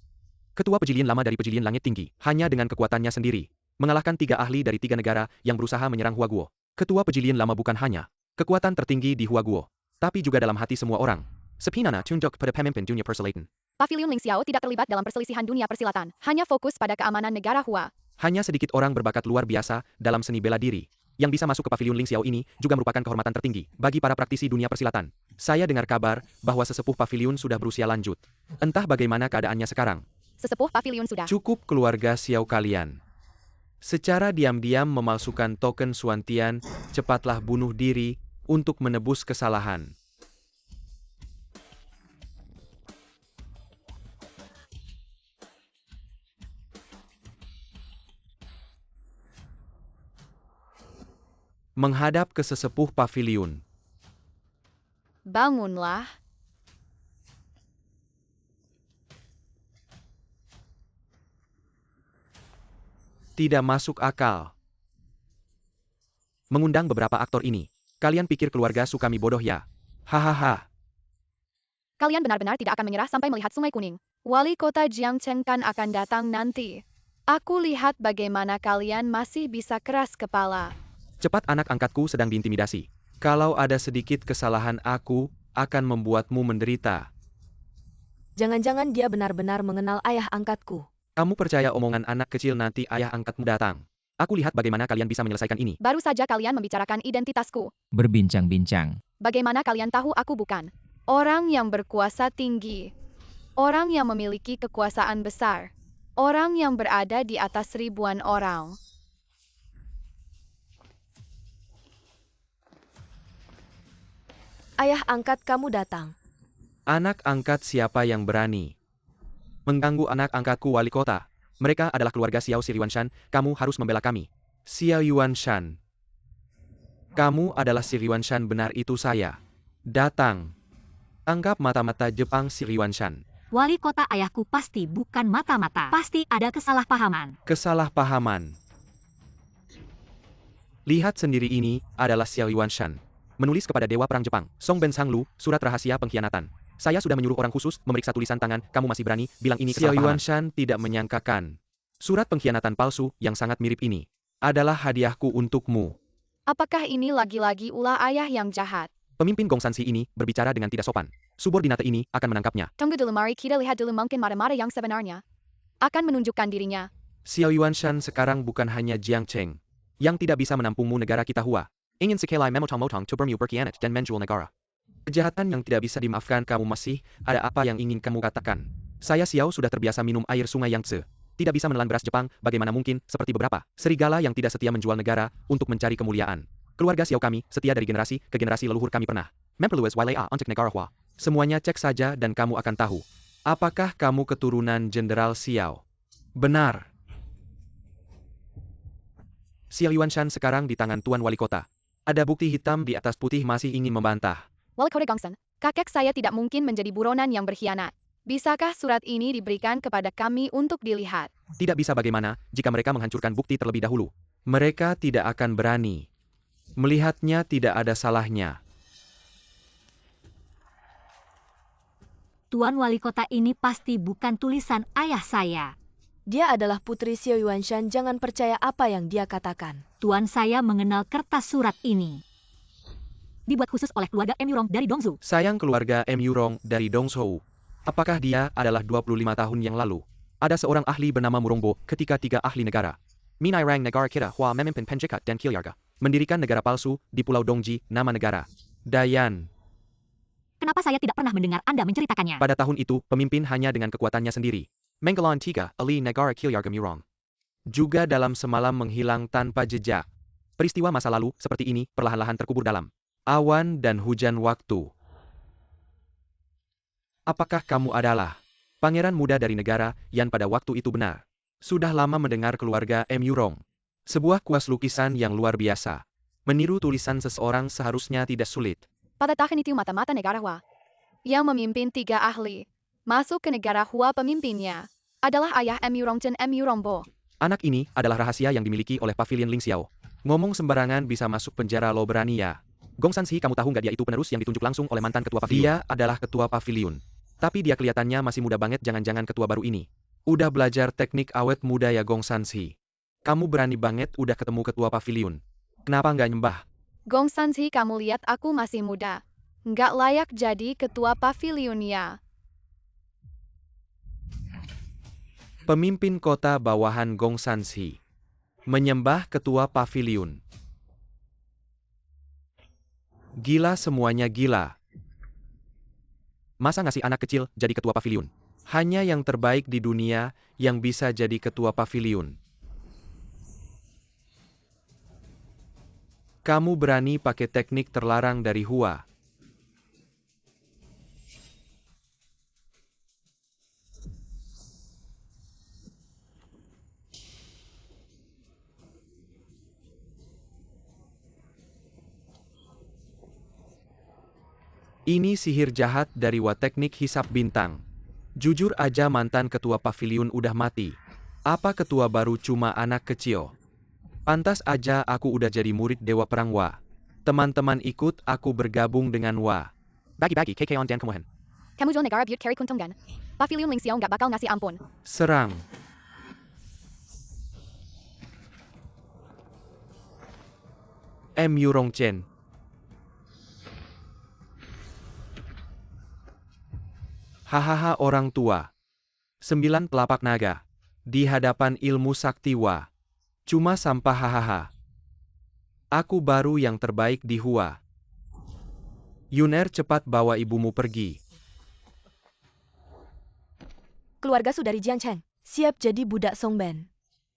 Ketua pavilion lama dari pavilion langit tinggi, hanya dengan kekuatannya sendiri, mengalahkan 3 ahli dari 3 negara yang berusaha menyerang Huaguo. Ketua pavilion lama bukan hanya kekuatan tertinggi di Huaguo, tapi juga dalam hati semua orang. Sepinana tunduk pada pemimpin dunia persilatan. Pavilion Ling Xiao tidak terlibat dalam perselisihan dunia persilatan, hanya fokus pada keamanan negara Hua. Hanya sedikit orang berbakat luar biasa dalam seni bela diri yang bisa masuk ke pavilion Ling Xiao ini juga merupakan kehormatan tertinggi bagi para praktisi dunia persilatan. Saya dengar kabar bahwa sesepuh pavilion sudah berusia lanjut. Entah bagaimana keadaannya sekarang. Sesepuh pavilion sudah. Cukup, keluarga Xiao kalian. Secara diam-diam memalsukan token Swantian, cepatlah bunuh diri untuk menebus kesalahan. Menghadap ke sesepuh pavilion. Bangunlah. Tidak masuk akal. Mengundang beberapa aktor ini. Kalian pikir keluarga Sukami bodoh ya? Hahaha. Kalian benar-benar tidak akan menyerah sampai melihat Sungai Kuning. Wali kota Jiangcheng kan akan datang nanti. Aku lihat bagaimana kalian masih bisa keras kepala. Cepat, anak angkatku sedang diintimidasi. Kalau ada sedikit kesalahan, aku akan membuatmu menderita. Jangan-jangan dia benar-benar mengenal ayah angkatku. Kamu percaya omongan anak kecil? Nanti ayah angkatmu datang. Aku lihat bagaimana kalian bisa menyelesaikan ini. Baru saja kalian membicarakan identitasku. Berbincang-bincang. Bagaimana kalian tahu aku bukan orang yang berkuasa tinggi? Orang yang memiliki kekuasaan besar. Orang yang berada di atas ribuan orang. Ayah angkat kamu datang. Anak angkat siapa yang berani mengganggu anak angkatku, wali kota? Mereka adalah keluarga Xiao Yuanshan. Kamu harus membela kami. Xiao Yuanshan. Kamu adalah Yuanshan, benar itu saya. Datang. Anggap mata-mata Jepang Yuanshan. Wali kota, ayahku pasti bukan mata-mata. Pasti ada kesalahpahaman. Kesalahpahaman. Lihat sendiri, ini adalah Xiao Yuanshan. Menulis kepada Dewa Perang Jepang, Song Ben Sanglu, surat rahasia pengkhianatan. Saya sudah menyuruh orang khusus memeriksa tulisan tangan, kamu masih berani bilang ini kesalahpahaman. Xiao Yuanshan tidak menyangkakan. Surat pengkhianatan palsu yang sangat mirip ini adalah hadiahku untukmu. Apakah ini lagi-lagi ulah ayah yang jahat? Pemimpin Gongsansi ini berbicara dengan tidak sopan. Subordinate ini akan menangkapnya. Tunggu dulu, mari kita lihat dulu, mungkin mata-mata yang sebenarnya akan menunjukkan dirinya. Xiao Yuanshan sekarang bukan hanya Jiangcheng yang tidak bisa menampungmu, negara kita Hua ingin sekali memotong-motong tubermu berkhianat dan menjual negara. Kejahatan yang tidak bisa dimaafkan. Kamu masih ada apa yang ingin kamu katakan? Saya Xiao sudah terbiasa minum air sungai Yangtze. Tidak bisa menelan beras Jepang, bagaimana mungkin seperti beberapa serigala yang tidak setia menjual negara untuk mencari kemuliaan. Keluarga Xiao kami setia dari generasi ke generasi leluhur kami pernah memperluas wilayah untuk negara Hua. Semuanya cek saja dan kamu akan tahu. Apakah kamu keturunan Jenderal Xiao? Benar. Xiao Yuanshan sekarang di tangan Tuan Wali Kota. Ada bukti hitam di atas putih, masih ingin membantah. Wali kota Gongsan, kakek saya tidak mungkin menjadi buronan yang berkhianat. Bisakah surat ini diberikan kepada kami untuk dilihat? Tidak bisa bagaimana, jika mereka menghancurkan bukti terlebih dahulu. Mereka tidak akan berani. Melihatnya tidak ada salahnya. Tuan Wali Kota ini pasti bukan tulisan ayah saya. Dia adalah putri Xiao Yuanshan, jangan percaya apa yang dia katakan. Tuan saya mengenal kertas surat ini. Dibuat khusus oleh keluarga M. Yurong dari Dongzhou. Sayang keluarga M. Yurong dari Dongzhou. Apakah dia adalah 25 tahun yang lalu? Ada seorang ahli bernama Murongbo ketika 3 ahli negara. Minai Rang negara kita Hua memimpin Penjikat dan Kilyarga. Mendirikan negara palsu di Pulau Dongji, nama negara. Dayan. Kenapa saya tidak pernah mendengar Anda menceritakannya? Pada tahun itu, pemimpin hanya dengan kekuatannya sendiri. Menggelan 3, Ali negara Kilyarga Murong. Juga dalam semalam menghilang tanpa jejak. Peristiwa masa lalu, seperti ini, perlahan-lahan terkubur dalam awan dan hujan waktu. Apakah kamu adalah pangeran muda dari negara yang pada waktu itu benar? Sudah lama mendengar keluarga M. Yurong. Sebuah kuas lukisan yang luar biasa. Meniru tulisan seseorang seharusnya tidak sulit. Pada tahun itu mata-mata negara Hua yang memimpin 3 ahli masuk ke negara Hua, pemimpinnya adalah ayah M. Yurong Chen M. Yurongbo. Anak ini adalah rahasia yang dimiliki oleh Pavilion Ling Xiao. Ngomong sembarangan bisa masuk penjara, lo berani ya? Gong Sansi, kamu tahu nggak dia itu penerus yang ditunjuk langsung oleh mantan ketua pavilion? Dia adalah ketua pavilion. Tapi dia kelihatannya masih muda banget, jangan-jangan ketua baru ini udah belajar teknik awet muda ya Gong Sansi. Kamu berani banget udah ketemu ketua pavilion. Kenapa nggak nyembah? Gong Sansi, kamu lihat aku masih muda. Nggak layak jadi ketua pavilionnya. Pemimpin kota bawahan Gong Sansi menyembah ketua pavilion. Gila, semuanya gila. Masa ngasih anak kecil jadi ketua pavilion? Hanya yang terbaik di dunia yang bisa jadi ketua pavilion. Kamu berani pakai teknik terlarang dari Hua. Ini sihir jahat dari Hua, teknik hisap bintang. Jujur aja mantan ketua pavilion udah mati. Apa ketua baru cuma anak kecil? Pantas aja aku udah jadi murid Dewa Perang Hua. Teman-teman ikut aku bergabung dengan Hua. Bagi-bagi KK on dan kemuhen. Kamu jual negara Butte Carry Kuntunggan. Pavilion Ling Xiao nggak bakal ngasih ampun. Serang. M. Yurong Chen. Hahaha, orang tua. 9 telapak naga. Di hadapan ilmu sakti Hua. Cuma sampah, hahaha. Aku baru yang terbaik di Hua. Yuner, cepat bawa ibumu pergi. Keluarga saudari Jiang Cheng siap jadi budak Songben.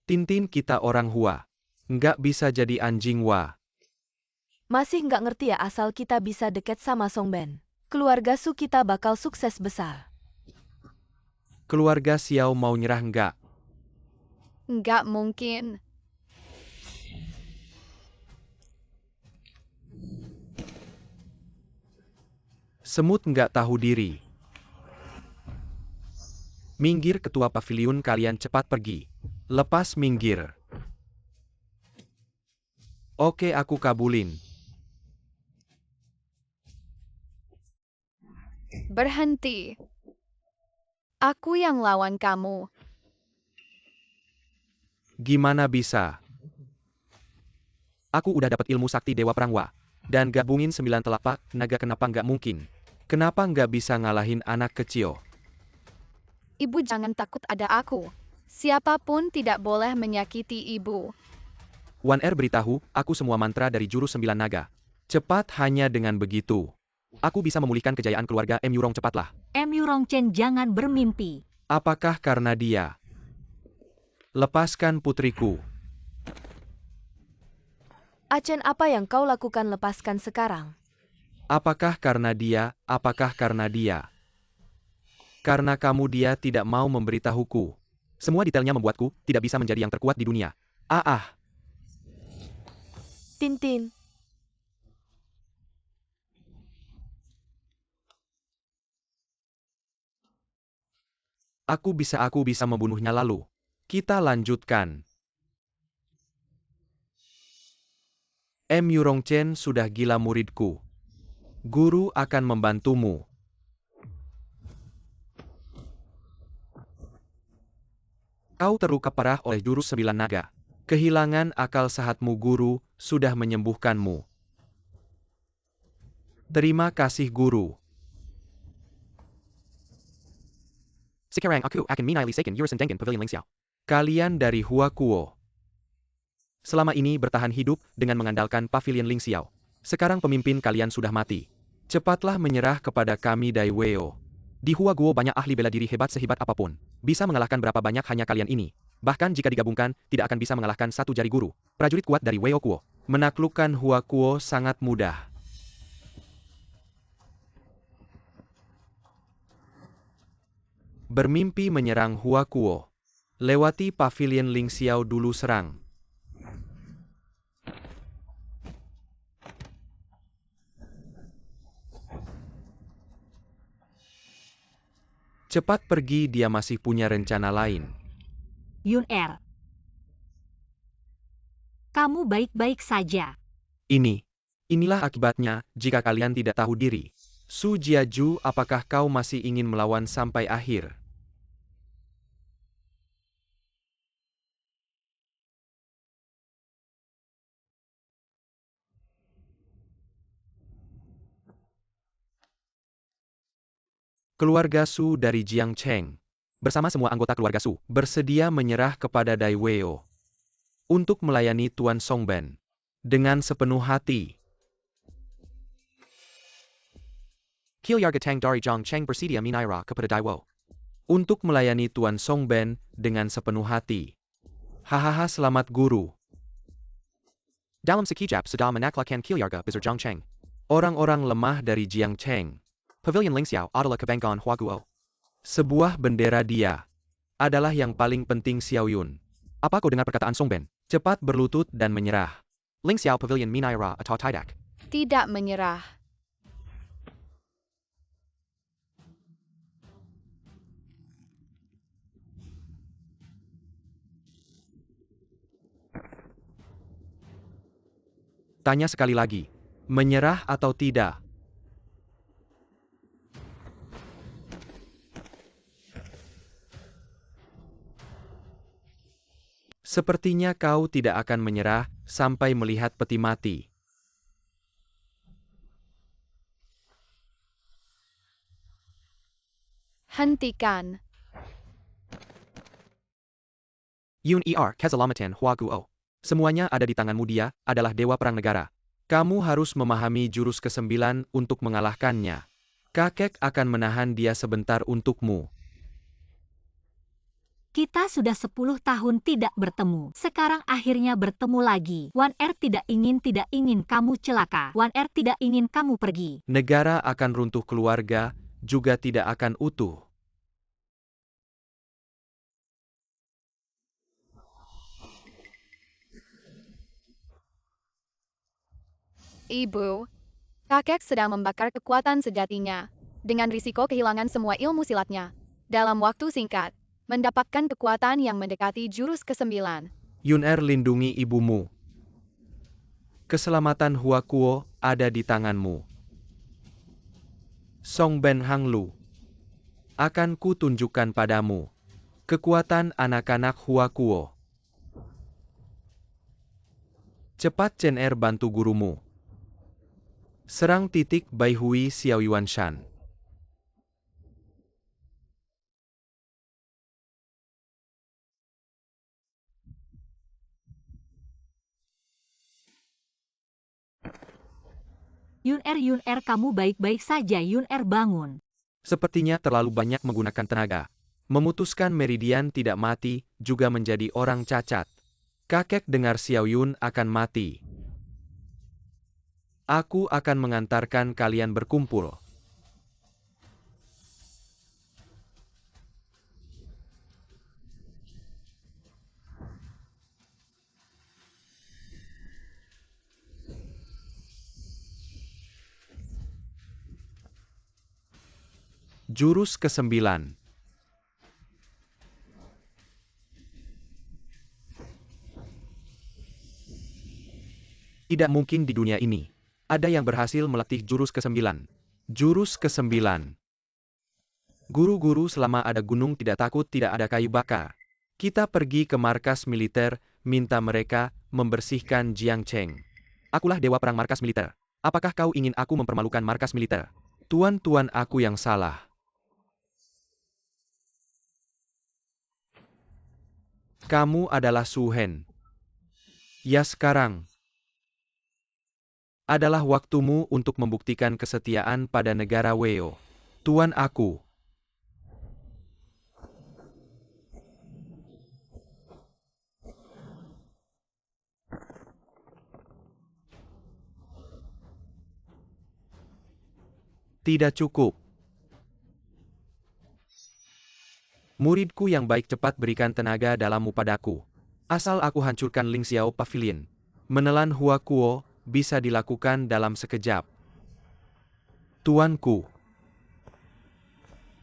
Tintin, kita orang Hua. Nggak bisa jadi anjing Hua. Masih nggak ngerti ya asal kita bisa deket sama Songben. Keluarga Su kita bakal sukses besar. Keluarga Xiao mau nyerah nggak? Nggak mungkin. Semut nggak tahu diri. Minggir ketua pavilion, kalian cepat pergi. Lepas minggir. Oke, aku kabulin. Berhenti. Aku yang lawan kamu. Gimana bisa? Aku udah dapat ilmu sakti Dewa Perang Hua. Dan gabungin 9 telapak naga, kenapa nggak mungkin? Kenapa nggak bisa ngalahin anak kecil? Ibu jangan takut, ada aku. Siapapun tidak boleh menyakiti ibu. Wan Er beritahu, aku semua mantra dari jurus 9 naga. Cepat, hanya dengan begitu aku bisa memulihkan kejayaan keluarga M. Yurong, cepatlah. M. Yurong Chen, jangan bermimpi. Apakah karena dia? Lepaskan putriku. Achen, apa yang kau lakukan, lepaskan sekarang. Apakah karena dia? Apakah karena dia? Karena kamu, dia tidak mau memberitahuku. Semua detailnya membuatku tidak bisa menjadi yang terkuat di dunia. Tintin. Aku bisa membunuhnya lalu. Kita lanjutkan. Yurongchen sudah gila muridku. Guru akan membantumu. Kau terluka parah oleh jurus 9 naga. Kehilangan akal sehatmu guru, sudah menyembuhkanmu. Terima kasih guru. Sekarang aku akan menyelesaikan urusan dengan Pavilion Lingxiao. Kalian dari Huakuo. Selama ini bertahan hidup dengan mengandalkan Pavilion Lingxiao. Sekarang pemimpin kalian sudah mati. Cepatlah menyerah kepada kami Dai Weo. Di Huaguo banyak ahli bela diri hebat sehebat apapun. Bisa mengalahkan berapa banyak hanya kalian ini. Bahkan jika digabungkan, tidak akan bisa mengalahkan satu jari guru. Prajurit kuat dari Weo Kuo. Menaklukkan Huakuo sangat mudah. Bermimpi menyerang Huakuo. Lewati Pavilion Lingxiao dulu serang. Cepat pergi, dia masih punya rencana lain. Yun-Er. Kamu baik-baik saja. Inilah akibatnya jika kalian tidak tahu diri. Su Jiaju, apakah kau masih ingin melawan sampai akhir? Keluarga Su dari Jiangcheng, bersama semua anggota keluarga Su, bersedia menyerah kepada Dai Weo untuk melayani Tuan Songben dengan sepenuh hati. Keluarga Tang dari Jiangcheng bersedia menyerah kepada Dai Weo untuk melayani Tuan Songben dengan sepenuh hati. Hahaha, selamat guru. Dalam sekejap sudah menaklukkan keluarga besar Jiangcheng. Orang-orang lemah dari Jiangcheng. Pavilion Lingxiao adalah kebanggaan Huaguo. Sebuah bendera dia adalah yang paling penting Xiao Yun. Apa kau dengar perkataan Songben? Cepat berlutut dan menyerah. Lingxiao Pavilion menyerah atau tidak? Tidak menyerah. Tanya sekali lagi. Menyerah atau tidak? Sepertinya kau tidak akan menyerah sampai melihat peti mati. Hentikan. Yun-Er, Keselamatan Huaguo. Semuanya ada di tanganmu, dia adalah dewa perang negara. Kamu harus memahami jurus ke-9 untuk mengalahkannya. Kakek akan menahan dia sebentar untukmu. Kita sudah 10 tahun tidak bertemu. Sekarang akhirnya bertemu lagi. Wan-Er tidak ingin kamu celaka. Wan-Er tidak ingin kamu pergi. Negara akan runtuh, keluarga juga tidak akan utuh. Ibu, kakek sedang membakar kekuatan sejatinya, dengan risiko kehilangan semua ilmu silatnya. Dalam waktu singkat, mendapatkan kekuatan yang mendekati jurus ke-9. Yun-Er, lindungi ibumu. Keselamatan Huakuo ada di tanganmu. Songben Hanglu. Akan ku tunjukkan padamu kekuatan anak-anak Huakuo. Cepat Chen-Er, bantu gurumu. Serang titik Bai Hui Xiao Yuan Shan. Yun-Er, kamu baik-baik saja. Yun-Er, bangun. Sepertinya terlalu banyak menggunakan tenaga. Memutuskan meridian tidak mati, juga menjadi orang cacat. Kakek dengar Xiao Yun akan mati. Aku akan mengantarkan kalian berkumpul. Jurus ke-9. Tidak mungkin di dunia ini ada yang berhasil melatih jurus ke-9. Jurus ke-9. Guru-guru, selama ada gunung tidak takut tidak ada kayu bakar. Kita pergi ke markas militer, minta mereka membersihkan Jiangcheng. Akulah dewa perang markas militer. Apakah kau ingin aku mempermalukan markas militer? Tuan-tuan, aku yang salah. Kamu adalah Su Hen. Ya, sekarang adalah waktumu untuk membuktikan kesetiaan pada negara Weo. Tuan aku. Tidak cukup. Muridku yang baik, cepat berikan tenaga dalammu padaku. Asal aku hancurkan Ling Xiao Pavilion. Menelan Hua Kuo bisa dilakukan dalam sekejap. Tuanku.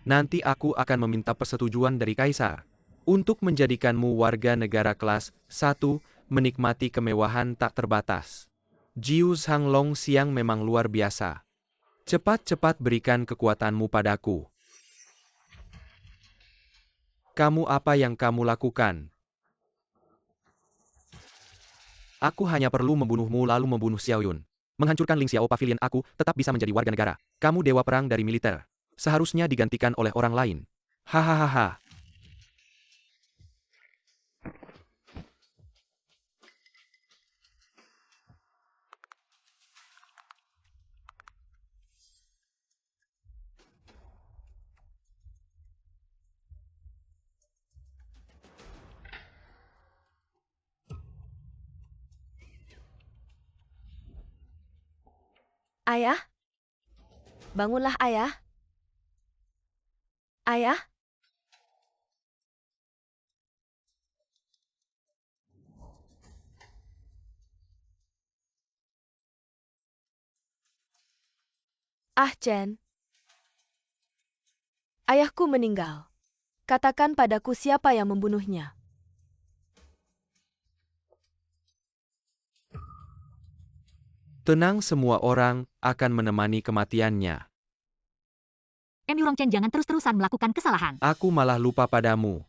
Nanti aku akan meminta persetujuan dari Kaisar untuk menjadikanmu warga negara kelas 1, menikmati kemewahan tak terbatas. Jiu Zhang Long Xiang memang luar biasa. Cepat-cepat berikan kekuatanmu padaku. Kamu apa yang kamu lakukan? Aku hanya perlu membunuhmu lalu membunuh Xiao Yun. Menghancurkan Ling Xiao Pavilion, aku tetap bisa menjadi warga negara. Kamu dewa perang dari militer. Seharusnya digantikan oleh orang lain. Hahaha. Ayah? Bangunlah, Ayah. Ayah? Ah, Chen. Ayahku meninggal. Katakan padaku siapa yang membunuhnya. Tenang, semua orang akan menemani kematiannya. Yurong Chen, jangan terus-terusan melakukan kesalahan. Aku malah lupa padamu.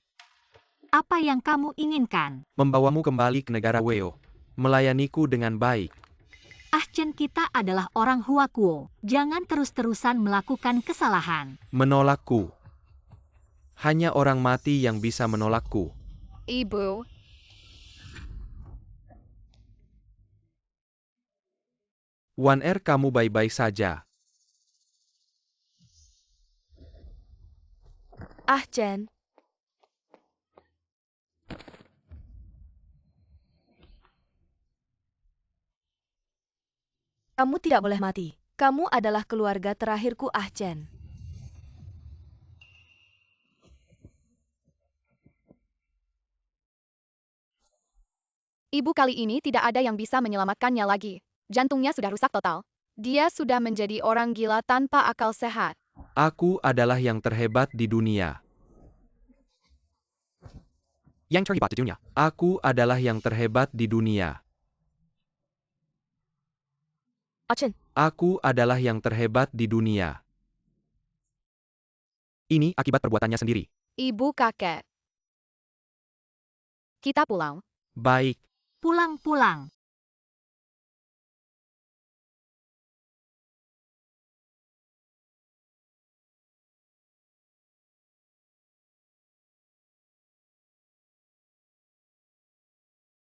Apa yang kamu inginkan? Membawamu kembali ke negara Weo. Melayaniku dengan baik. Ah Chen, kita adalah orang Hua Kuo. Jangan terus-terusan melakukan kesalahan. Menolakku. Hanya orang mati yang bisa menolakku. Ibu, Wan Er, kamu baik-baik saja. Ah, Chen. Kamu tidak boleh mati. Kamu adalah keluarga terakhirku, Ah Chen. ibu kali ini tidak ada yang bisa menyelamatkannya lagi. Jantungnya sudah rusak total. Dia sudah menjadi orang gila tanpa akal sehat. Aku adalah yang terhebat di dunia. Yang terhebat di dunia. Aku adalah yang terhebat di dunia. Ah Chen. Aku adalah yang terhebat di dunia. Ini akibat perbuatannya sendiri. Ibu kakek. Kita pulang. Baik. Pulang-pulang.